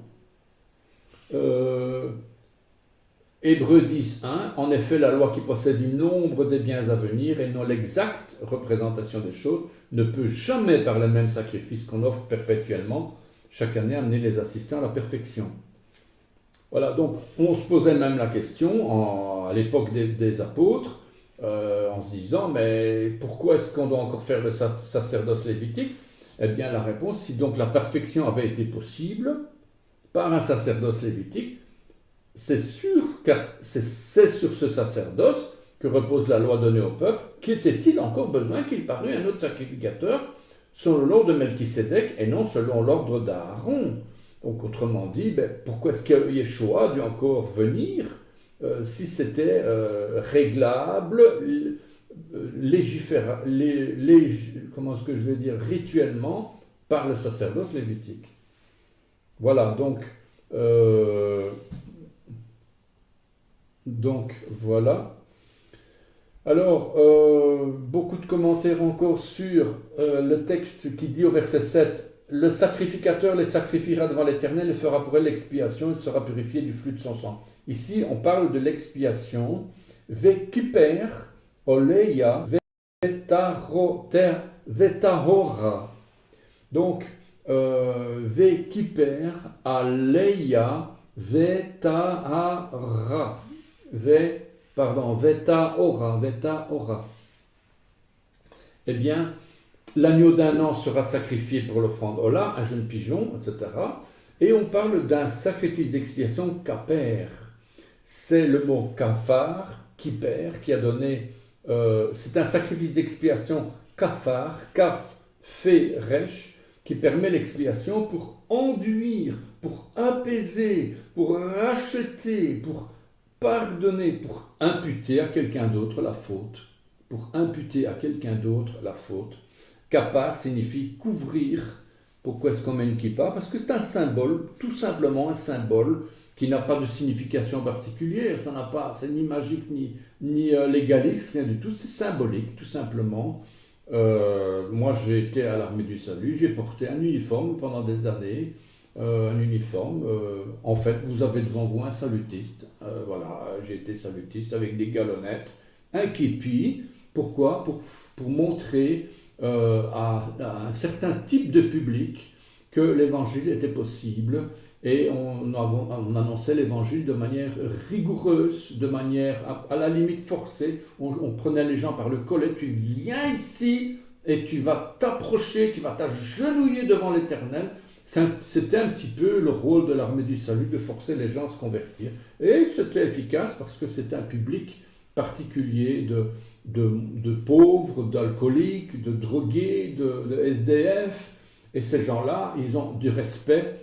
Hébreux 10, 1, en effet, la loi qui possède une ombre des biens à venir et non l'exacte représentation des choses ne peut jamais, par le même sacrifice qu'on offre perpétuellement, chaque année amener les assistants à la perfection. Voilà, donc on se posait même la question à l'époque des apôtres, en se disant, mais pourquoi est-ce qu'on doit encore faire le sacerdoce lévitique? Eh bien la réponse, si donc la perfection avait été possible par un sacerdoce lévitique, c'est sûr, car c'est sur ce sacerdoce que repose la loi donnée au peuple, qu'était-il encore besoin qu'il parût un autre sacrificateur selon l'ordre de Melchisédek et non selon l'ordre d'Aaron? Donc autrement dit, pourquoi est-ce que Yeshua a dû encore venir si c'était réglable, comment est-ce que je vais dire, rituellement par le sacerdoce lévitique? Voilà, donc voilà. Alors, beaucoup de commentaires encore sur le texte qui dit au verset 7, « Le sacrificateur les sacrifiera devant l'Éternel et fera pour elle l'expiation, il sera purifié du flux de son sang. » Ici, on parle de l'expiation. « Vekiper oleia vetahora » Donc, Vekiper aleia vetahara. Vetahora. Eh bien, l'agneau d'un an sera sacrifié pour l'offrande Ola, un jeune pigeon, etc. Et on parle d'un sacrifice d'expiation kaper. C'est le mot kafar, kiper, qui a donné... c'est un sacrifice d'expiation kafar, kaf, fe, resh, qui permet l'expiation pour enduire, pour apaiser, pour racheter, pour pardonner, pour imputer à quelqu'un d'autre la faute. Pour imputer à quelqu'un d'autre la faute. Kapar signifie couvrir. Pourquoi est-ce qu'on met une kippa? Parce que c'est un symbole, tout simplement un symbole qui n'a pas de signification particulière. Ça n'a pas, c'est ni magique, ni légaliste, rien du tout. C'est symbolique, tout simplement. Moi, j'ai été à l'armée du salut, j'ai porté un uniforme pendant des années. un uniforme. En fait, vous avez devant vous un salutiste. Voilà, j'ai été salutiste avec des galonnettes, un képi. Pourquoi? Pour montrer à un certain type de public que l'évangile était possible. Et on annonçait l'évangile de manière rigoureuse, de manière à la limite forcée. On prenait les gens par le collet, tu viens ici et tu vas t'approcher, tu vas t'agenouiller devant l'Éternel. C'était un petit peu le rôle de l'armée du salut, de forcer les gens à se convertir. Et c'était efficace parce que c'était un public particulier de pauvres, d'alcooliques, de drogués, de SDF. Et ces gens-là, ils ont du respect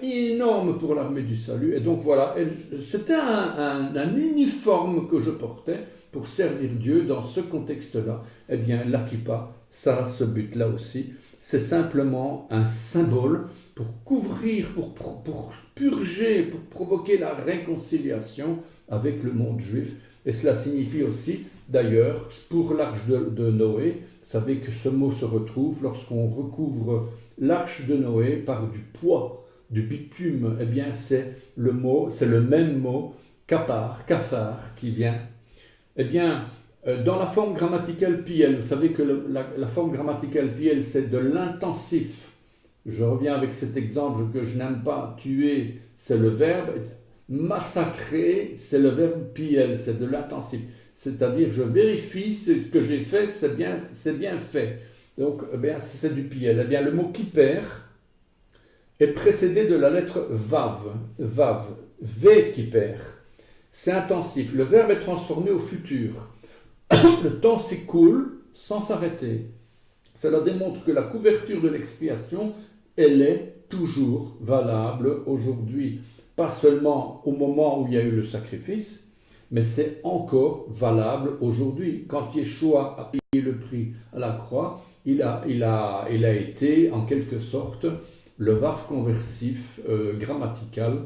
énorme pour l'armée du salut. Et donc voilà, c'était un uniforme que je portais pour servir Dieu dans ce contexte-là. Eh bien, l'Akipa, ça a ce but-là aussi. C'est simplement un symbole pour couvrir, pour purger, pour provoquer la réconciliation avec le monde juif. Et cela signifie aussi, d'ailleurs, pour l'arche de Noé, vous savez que ce mot se retrouve lorsqu'on recouvre l'arche de Noé par du poids, du bitume. Eh bien, c'est le même mot, kafar, qui vient. Eh bien, dans la forme grammaticale piel, vous savez que la forme grammaticale piel, c'est de l'intensif. Je reviens avec cet exemple que je n'aime pas. Tuer, c'est le verbe. Massacrer, c'est le verbe piel, c'est de l'intensif. C'est-à-dire, je vérifie si ce que j'ai fait, c'est bien fait. Donc, eh bien, c'est du piel. Eh bien, le mot kiper est précédé de la lettre vav, v kiper. C'est intensif. Le verbe est transformé au futur. Le temps s'écoule sans s'arrêter. Cela démontre que la couverture de l'expiation, elle est toujours valable aujourd'hui. Pas seulement au moment où il y a eu le sacrifice, mais c'est encore valable aujourd'hui. Quand Yeshua a payé le prix à la croix, il a été en quelque sorte le vav conversif grammatical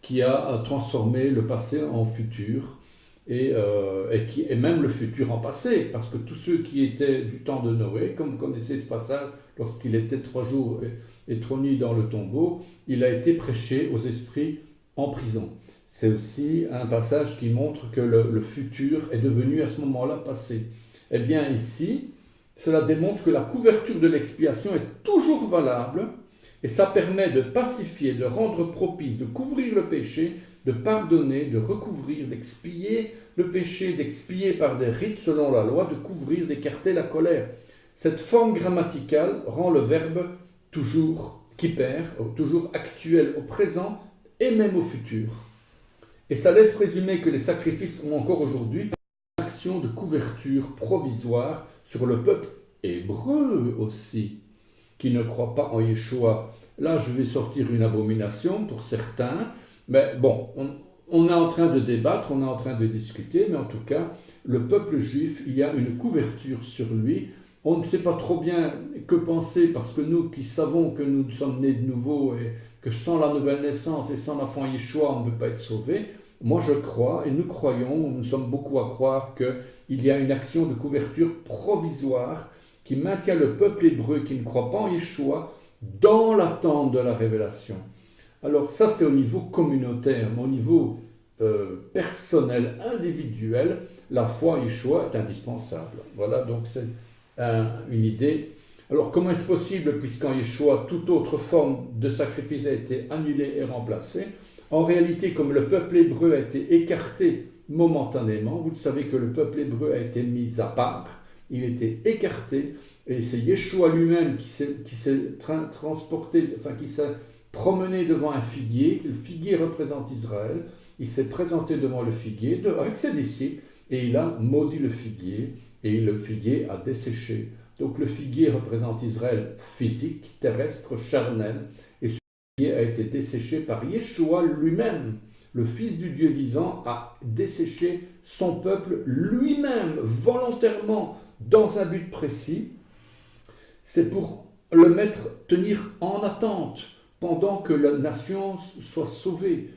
qui a transformé le passé en futur et même le futur en passé, parce que tous ceux qui étaient du temps de Noé, comme vous connaissez ce passage, lorsqu'il était 3 jours et 3 nuits dans le tombeau, il a été prêché aux esprits en prison. C'est aussi un passage qui montre que le futur est devenu à ce moment-là passé. Eh bien ici, cela démontre que la couverture de l'expiation est toujours valable et ça permet de pacifier, de rendre propice, de couvrir le péché, de pardonner, de recouvrir, d'expier le péché, d'expier par des rites selon la loi, de couvrir, d'écarter la colère. Cette forme grammaticale rend le verbe toujours kiper, toujours actuel au présent et même au futur. Et ça laisse présumer que les sacrifices ont encore aujourd'hui une action de couverture provisoire sur le peuple hébreu aussi, qui ne croit pas en Yeshua. Là, je vais sortir une abomination pour certains, mais bon, on est en train de débattre, on est en train de discuter, mais en tout cas, le peuple juif, il y a une couverture sur lui. On ne sait pas trop bien que penser, parce que nous qui savons que nous sommes nés de nouveau et que sans la nouvelle naissance et sans la foi en Yeshua, on ne peut pas être sauvé. Moi, je crois, et nous croyons, nous sommes beaucoup à croire qu'il y a une action de couverture provisoire qui maintient le peuple hébreu qui ne croit pas en Yeshua dans l'attente de la révélation. Alors ça, c'est au niveau communautaire, mais au niveau personnel, individuel, la foi en Yeshua est indispensable. Voilà, donc c'est une idée. Alors comment est-ce possible, puisqu'en Yeshua, toute autre forme de sacrifice a été annulée et remplacée? En réalité, comme le peuple hébreu a été écarté momentanément, vous savez que le peuple hébreu a été mis à part, il était écarté, et c'est Yeshua lui-même qui s'est transporté, enfin qui s'est promené devant un figuier, le figuier représente Israël, il s'est présenté devant le figuier avec ses disciples, et il a maudit le figuier, et le figuier a desséché. Donc le figuier représente Israël physique, terrestre, charnel, et ce figuier a été desséché par Yeshua lui-même. Le Fils du Dieu vivant a desséché son peuple lui-même, volontairement, dans un but précis. C'est pour le tenir en attente, pendant que la nation soit sauvée.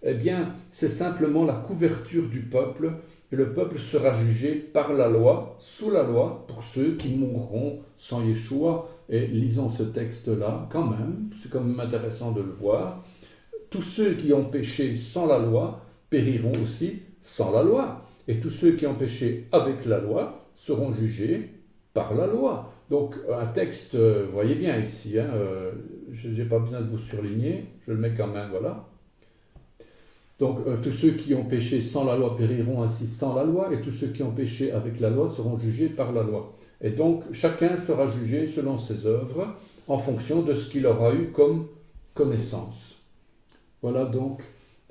Eh bien, c'est simplement la couverture du peuple, et le peuple sera jugé par la loi, sous la loi, pour ceux qui mourront sans Yeshua. Et lisons ce texte-là quand même, c'est quand même intéressant de le voir. Tous ceux qui ont péché sans la loi périront aussi sans la loi. Et tous ceux qui ont péché avec la loi seront jugés par la loi. Donc un texte, vous voyez bien ici, hein, je n'ai pas besoin de vous surligner, je le mets quand même, voilà. Donc tous ceux qui ont péché sans la loi périront ainsi sans la loi, et tous ceux qui ont péché avec la loi seront jugés par la loi. Et donc chacun sera jugé selon ses œuvres, en fonction de ce qu'il aura eu comme connaissance. Voilà donc,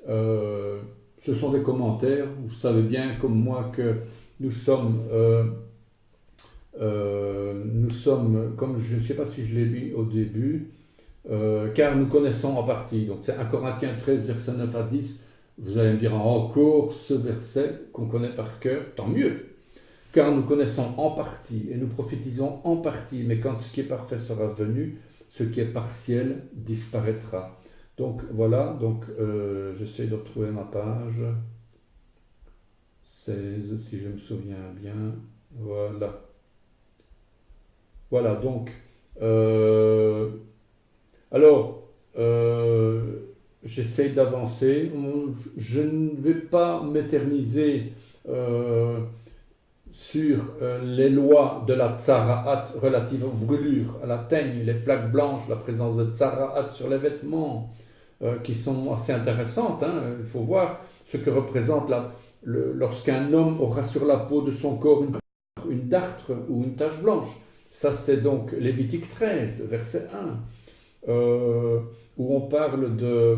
ce sont des commentaires. Vous savez bien comme moi que nous sommes, comme je ne sais pas si je l'ai lu au début, car nous connaissons en partie. Donc c'est 1 Corinthiens 13, versets 9 à 10. Vous allez me dire encore ce verset qu'on connaît par cœur, tant mieux. Car nous connaissons en partie et nous prophétisons en partie, mais quand ce qui est parfait sera venu, ce qui est partiel disparaîtra. Donc voilà, donc j'essaie de retrouver ma page 16, si je me souviens bien. Voilà. Voilà, donc, alors, j'essaie d'avancer. Je ne vais pas m'éterniser sur les lois de la tsaraat relatives aux brûlures, à la teigne, les plaques blanches, la présence de tsaraat sur les vêtements, qui sont assez intéressantes. Hein. Il faut voir ce que représente lorsqu'un homme aura sur la peau de son corps une dartre ou une tache blanche. Ça, c'est donc Lévitique 13, verset 1, où on parle de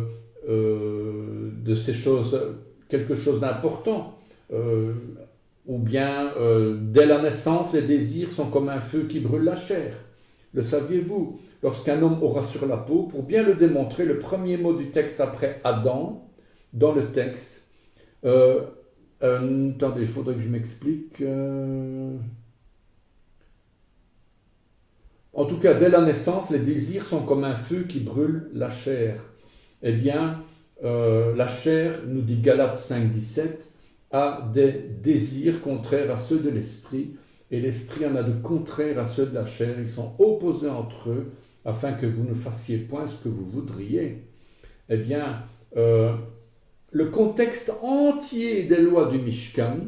ces choses, quelque chose d'important. Ou bien, dès la naissance, les désirs sont comme un feu qui brûle la chair. Le saviez-vous? Lorsqu'un homme aura sur la peau, pour bien le démontrer, le premier mot du texte après Adam, dans le texte, attendez, il faudrait que je m'explique. En tout cas, dès la naissance, les désirs sont comme un feu qui brûle la chair. Eh bien, la chair, nous dit Galates 5, 17, a des désirs contraires à ceux de l'esprit, et l'esprit en a de contraires à ceux de la chair. Ils sont opposés entre eux, afin que vous ne fassiez point ce que vous voudriez. Eh bien, le contexte entier des lois du Mishkan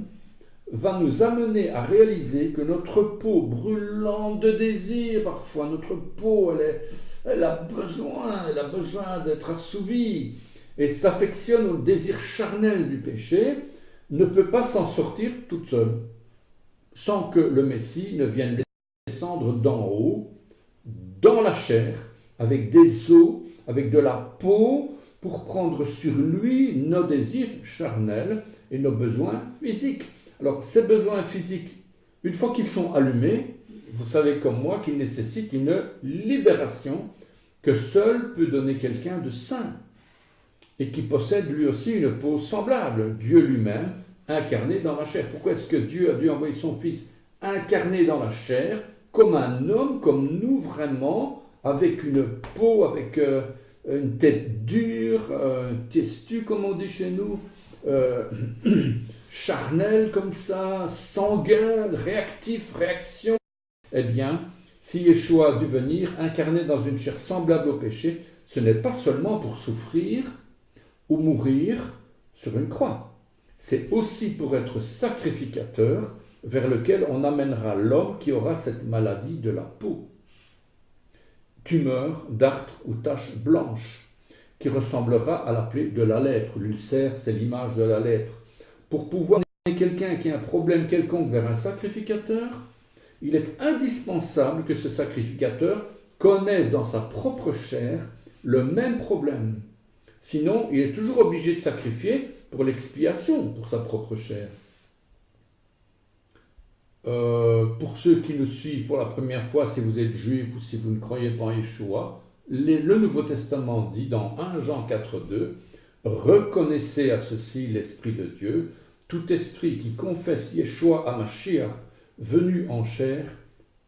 va nous amener à réaliser que notre peau brûlante de désir, parfois notre peau, elle a besoin d'être assouvie et s'affectionne au désir charnel du péché, ne peut pas s'en sortir toute seule, sans que le Messie ne vienne descendre d'en haut, dans la chair, avec des os, avec de la peau, pour prendre sur lui nos désirs charnels et nos besoins physiques. Alors, ces besoins physiques, une fois qu'ils sont allumés, vous savez comme moi qu'ils nécessitent une libération que seul peut donner quelqu'un de saint et qui possède lui aussi une peau semblable, Dieu lui-même, incarné dans la chair. Pourquoi est-ce que Dieu a dû envoyer son Fils incarné dans la chair, comme un homme, comme nous vraiment, avec une peau, avec une tête dure, testue comme on dit chez nous, charnel comme ça, sanguin, réactif, réaction. Eh bien, si Yeshua a dû venir incarné dans une chair semblable au péché, ce n'est pas seulement pour souffrir ou mourir sur une croix. C'est aussi pour être sacrificateur vers lequel on amènera l'homme qui aura cette maladie de la peau. Tumeur, dartre ou tache blanche, qui ressemblera à la plaie de la lèpre. L'ulcère, c'est l'image de la lèpre. Pour pouvoir amener quelqu'un qui a un problème quelconque vers un sacrificateur, il est indispensable que ce sacrificateur connaisse dans sa propre chair le même problème. Sinon, il est toujours obligé de sacrifier pour l'expiation, pour sa propre chair. Pour ceux qui nous suivent pour la première fois, si vous êtes juif ou si vous ne croyez pas en Yeshua, le Nouveau Testament dit dans 1 Jean 4,2 « Reconnaissez à ceci l'Esprit de Dieu, tout esprit qui confesse Yeshua HaMashiach, venu en chair,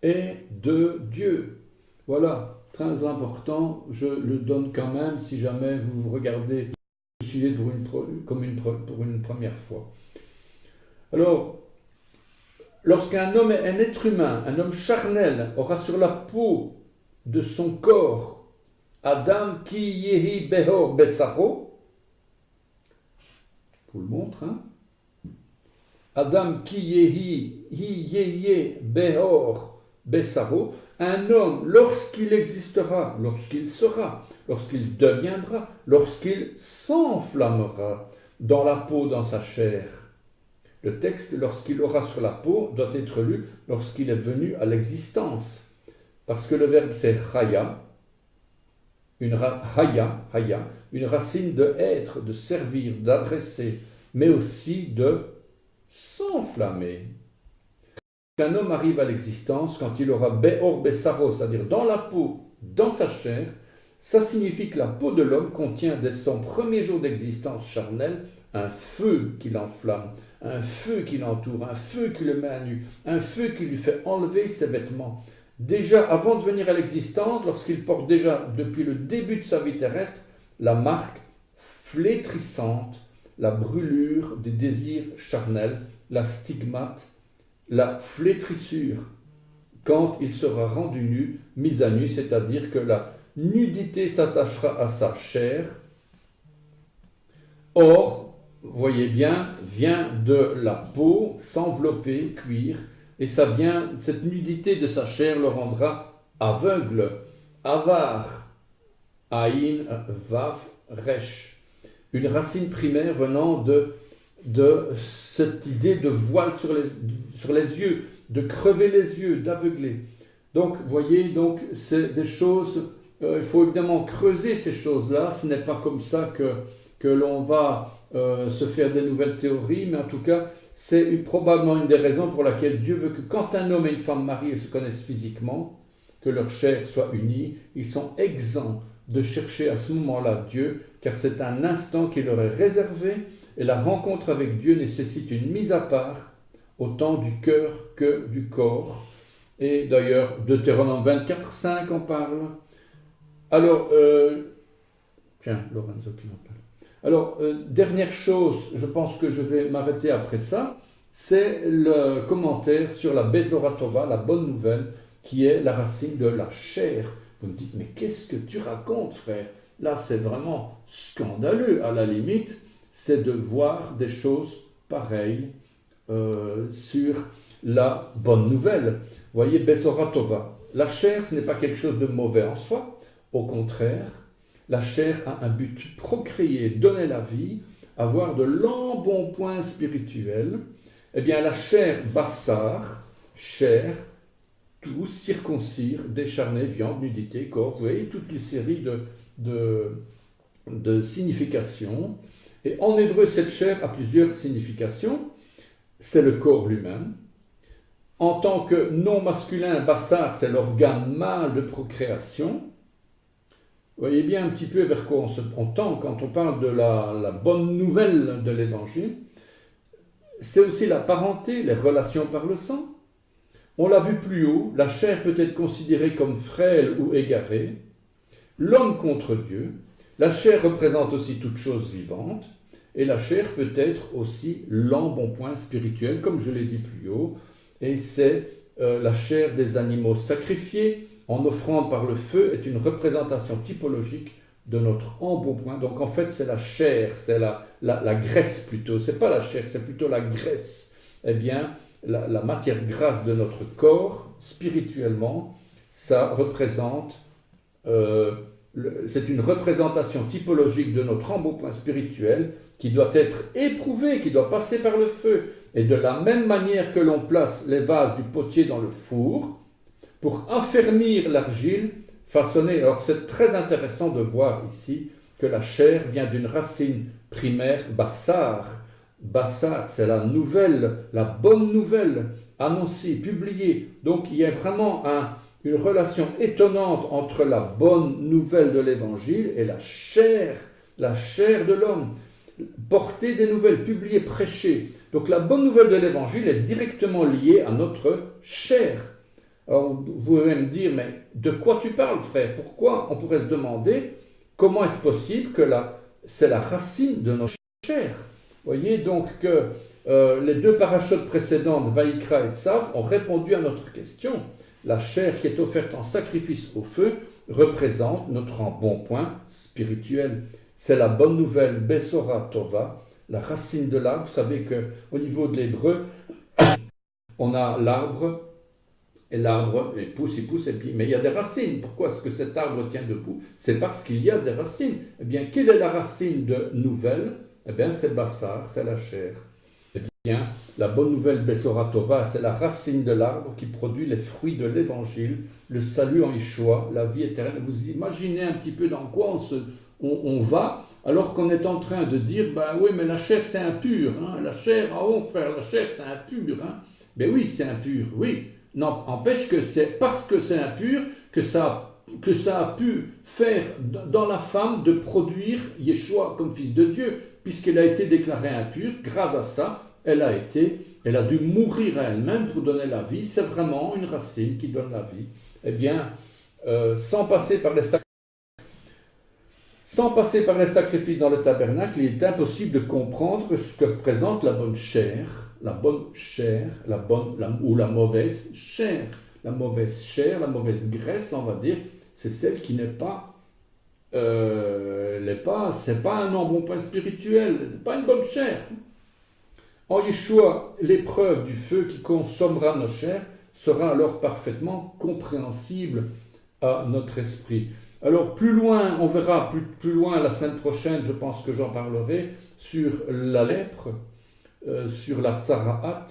est de Dieu. » Voilà, très important, je le donne quand même si jamais vous regardez, vous suivez pour une première fois. Alors, lorsqu'un homme, un être humain, un homme charnel, aura sur la peau de son corps. Adam ki yehi behor besaro. Je vous le montre, hein. Adam ki yehi behor besaro. Un homme, lorsqu'il existera, lorsqu'il sera, lorsqu'il deviendra, lorsqu'il s'enflammera dans la peau, dans sa chair. Le texte, lorsqu'il aura sur la peau, doit être lu lorsqu'il est venu à l'existence. Parce que le verbe c'est haya, une racine de être, de servir, d'adresser, mais aussi de s'enflammer. Qu'un homme arrive à l'existence quand il aura be'or besaro, c'est-à-dire dans la peau, dans sa chair, ça signifie que la peau de l'homme contient dès son premier jour d'existence charnelle un feu qui l'enflamme, un feu qui l'entoure, un feu qui le met à nu, un feu qui lui fait enlever ses vêtements. Déjà, avant de venir à l'existence, lorsqu'il porte déjà, depuis le début de sa vie terrestre, la marque flétrissante, la brûlure des désirs charnels, la stigmate, la flétrissure, quand il sera rendu nu, mis à nu, c'est-à-dire que la nudité s'attachera à sa chair. Or, voyez bien, vient de la peau, s'envelopper, cuire, et ça vient, cette nudité de sa chair le rendra aveugle, avare, aïn, vaf, resh. Une racine primaire venant de cette idée de voile sur les yeux, de crever les yeux, d'aveugler. Donc, voyez, donc c'est des choses, il faut évidemment creuser ces choses-là, ce n'est pas comme ça que l'on va se faire des nouvelles théories, mais en tout cas, c'est probablement une des raisons pour laquelle Dieu veut que quand un homme et une femme mariés se connaissent physiquement, que leur chair soit unie, ils sont exempts de chercher à ce moment-là Dieu, car c'est un instant qui leur est réservé, et la rencontre avec Dieu nécessite une mise à part, autant du cœur que du corps. Et d'ailleurs, Deutéronome 24, 5 en parle. Alors, tiens, Lorenzo qui en parle. Alors, dernière chose, je pense que je vais m'arrêter après ça, c'est le commentaire sur la Bezorah Tova, la bonne nouvelle, qui est la racine de la chair. Vous me dites, mais qu'est-ce que tu racontes, frère? Là, c'est vraiment scandaleux, à la limite, c'est de voir des choses pareilles sur la bonne nouvelle. Vous voyez, Bezorah Tova, la chair, ce n'est pas quelque chose de mauvais en soi, au contraire, la chair a un but, procréer, donner la vie, avoir de l'embonpoint spirituel. Eh bien, la chair, bassar, chair, tout, circoncire, décharné, viande, nudité, corps, vous voyez, toute une série de significations. Et en hébreu, cette chair a plusieurs significations. C'est le corps lui-même. En tant que non masculin, bassar, c'est l'organe mâle de procréation. Vous voyez bien un petit peu vers quoi on tend quand on parle de la bonne nouvelle de l'Évangile. C'est aussi la parenté, les relations par le sang. On l'a vu plus haut, la chair peut être considérée comme frêle ou égarée. L'homme contre Dieu. La chair représente aussi toute chose vivante. Et la chair peut être aussi l'embonpoint spirituel, comme je l'ai dit plus haut. Et c'est la chair des animaux sacrifiés, en offrande par le feu, est une représentation typologique de notre embonpoint. Donc en fait, c'est la chair, c'est la graisse plutôt. C'est pas la chair, c'est plutôt la graisse. Eh bien, la matière grasse de notre corps, spirituellement, ça représente, c'est une représentation typologique de notre embonpoint spirituel qui doit être éprouvé, qui doit passer par le feu. Et de la même manière que l'on place les vases du potier dans le four, pour affermir l'argile façonnée. Alors c'est très intéressant de voir ici que la chair vient d'une racine primaire, bassar. Bassar, c'est la nouvelle, la bonne nouvelle, annoncée, publiée. Donc il y a vraiment une relation étonnante entre la bonne nouvelle de l'Évangile et la chair de l'homme. Porter des nouvelles, publier, prêcher. Donc la bonne nouvelle de l'Évangile est directement liée à notre chair. Alors vous pouvez me dire, mais de quoi tu parles, frère? Pourquoi? On pourrait se demander, comment est-ce possible que c'est la racine de notre chair? Vous voyez donc que les deux parachutes précédentes, Vaïkra et Tsav, ont répondu à notre question. La chair qui est offerte en sacrifice au feu représente notre embonpoint spirituel. C'est la bonne nouvelle, Besora Tova, la racine de l'arbre. Vous savez qu'au niveau de l'hébreu, on a l'arbre, et l'arbre il pousse, et puis, mais il y a des racines. Pourquoi est-ce que cet arbre tient debout? C'est parce qu'il y a des racines. Eh bien, quelle est la racine de nouvelle? Eh bien, c'est Bassar, c'est la chair. Eh bien, la bonne nouvelle Besora Tova, c'est la racine de l'arbre qui produit les fruits de l'évangile, le salut en Yeshua, la vie éternelle. Vous imaginez un petit peu dans quoi on va, alors qu'on est en train de dire, ben oui, mais la chair c'est impur, hein? La chair, ah oh frère, la chair c'est impur, hein? Ben oui, c'est impur, oui. Non, empêche que c'est parce que c'est impur que ça a pu faire dans la femme de produire Yeshua comme fils de Dieu, puisqu'elle a été déclarée impure. Grâce à ça, elle a dû mourir à elle-même pour donner la vie. C'est vraiment une racine qui donne la vie. Eh bien, sans passer par les sacrifices dans le tabernacle, il est impossible de comprendre ce que représente la bonne chair, ou la mauvaise chair. La mauvaise chair, la mauvaise graisse, on va dire, c'est celle qui c'est pas un embonpoint spirituel, c'est pas une bonne chair. En Yeshua, l'épreuve du feu qui consommera nos chairs sera alors parfaitement compréhensible à notre esprit. Alors plus loin, on verra plus loin la semaine prochaine, je pense que j'en parlerai, sur la lèpre, sur la tsaraat.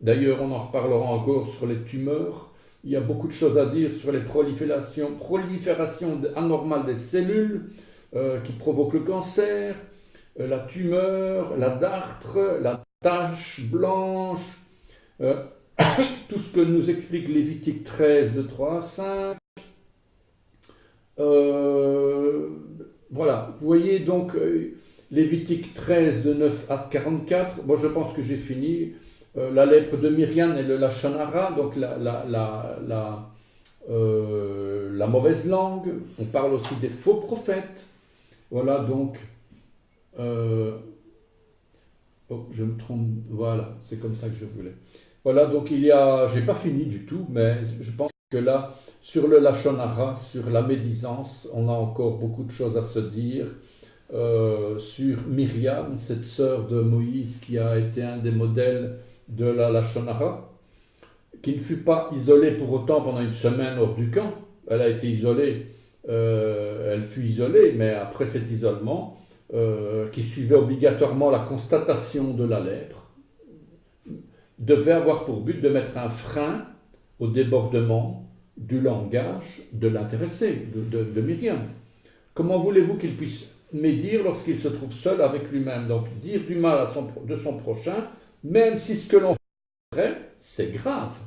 D'ailleurs, on en reparlera encore sur les tumeurs. Il y a beaucoup de choses à dire sur les proliférations anormales des cellules qui provoquent le cancer, la tumeur, la dartre, la tache blanche, tout ce que nous explique Lévitique 13, de 3 à 5. Voilà, vous voyez donc Lévitique 13, de 9 à 44. Bon, je pense que j'ai fini. La lèpre de Myriam et le Lachon Hara, donc la mauvaise langue. On parle aussi des faux prophètes. Voilà, donc... je me trompe, voilà, c'est comme ça que je voulais. Voilà, donc j'ai pas fini du tout, mais je pense que là, sur le Lachon Hara, sur la médisance, on a encore beaucoup de choses à se dire. Sur Myriam, cette sœur de Moïse qui a été un des modèles de la Lachon Hara, qui ne fut pas isolée pour autant pendant une semaine hors du camp. Elle a été isolée, elle fut isolée, mais après cet isolement, qui suivait obligatoirement la constatation de la lèpre, devait avoir pour but de mettre un frein au débordement du langage de l'intéressé, de Myriam. Comment voulez-vous qu'il puisse médire lorsqu'il se trouve seul avec lui-même? Donc dire du mal de son prochain, même si ce que l'on fait, c'est grave.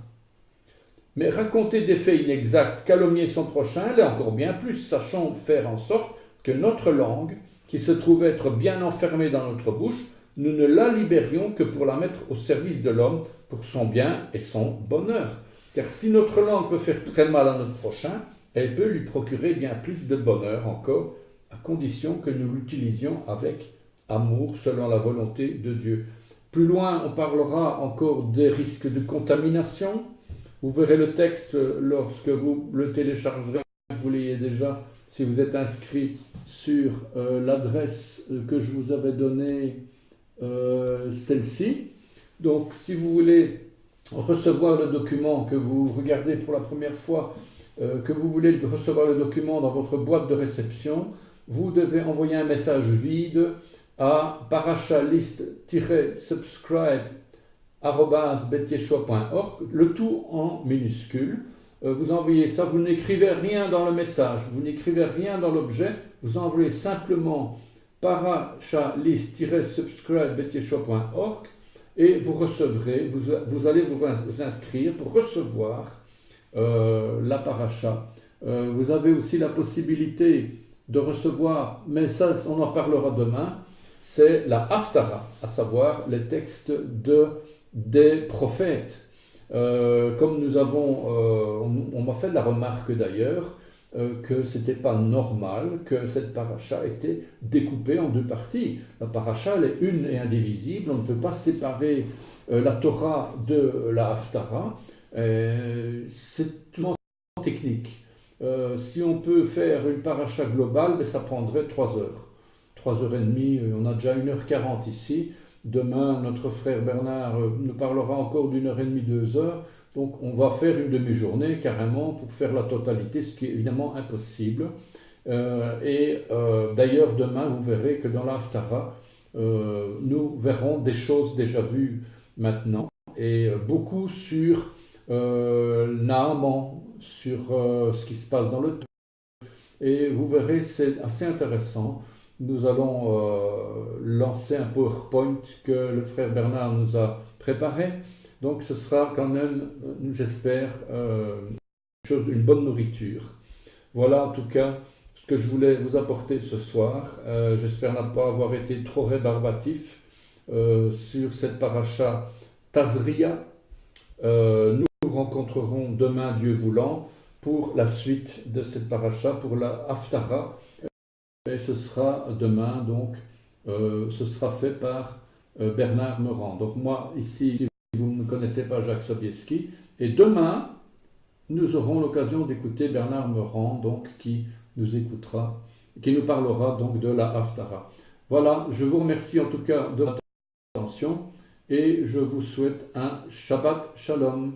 Mais raconter des faits inexacts, calomnier son prochain, l'est encore bien plus, sachant faire en sorte que notre langue, qui se trouve être bien enfermée dans notre bouche, nous ne la libérions que pour la mettre au service de l'homme, pour son bien et son bonheur. Car si notre langue peut faire très mal à notre prochain, elle peut lui procurer bien plus de bonheur encore, à condition que nous l'utilisions avec amour selon la volonté de Dieu. Plus loin, on parlera encore des risques de contamination. Vous verrez le texte lorsque vous le téléchargerez, vous l'ayez déjà, si vous êtes inscrit sur l'adresse que je vous avais donnée, celle-ci. Donc, si vous voulez recevoir le document, que vous regardez pour la première fois, que vous voulez recevoir le document dans votre boîte de réception, vous devez envoyer un message vide à parachalist-subscribe@betieshua.org, le tout en minuscule. Vous envoyez ça, vous n'écrivez rien dans le message, vous n'écrivez rien dans l'objet, vous envoyez simplement parachalist-subscribe@betieshua.org et vous recevrez, vous allez vous inscrire pour recevoir la paracha. Vous avez aussi la possibilité de recevoir, mais ça on en parlera demain, c'est la Haftara, à savoir les textes des prophètes. Comme nous avons, on m'a fait la remarque d'ailleurs, que ce n'était pas normal que cette paracha était découpée en deux parties. La paracha, elle est une et indivisible, on ne peut pas séparer la Torah de la Haftara. C'est tout technique. Si on peut faire une paracha globale, ben, ça prendrait 3 heures. 3 heures et demie, on a déjà 1h40 ici. Demain, notre frère Bernard nous parlera encore d'1 heure et demie, 2 heures. Donc on va faire une demi-journée carrément pour faire la totalité, ce qui est évidemment impossible. D'ailleurs, demain, vous verrez que dans l'Haftara, nous verrons des choses déjà vues maintenant et beaucoup sur Naaman, sur ce qui se passe dans le temps. Et vous verrez, c'est assez intéressant. Nous allons lancer un PowerPoint que le frère Bernard nous a préparé. Donc ce sera quand même, j'espère, une bonne nourriture. Voilà en tout cas ce que je voulais vous apporter ce soir. J'espère ne pas avoir été trop rébarbatif sur cette paracha Tazria. Nous nous rencontrerons demain, Dieu voulant, pour la suite de cette paracha, pour la Haftara. Et ce sera demain, donc, ce sera fait par Bernard Meurant. Donc moi, ici, si vous ne connaissez pas Jacques Sobieski, et demain, nous aurons l'occasion d'écouter Bernard Meurant, donc, qui nous parlera donc de la Haftara. Voilà, je vous remercie en tout cas de votre attention et je vous souhaite un Shabbat Shalom.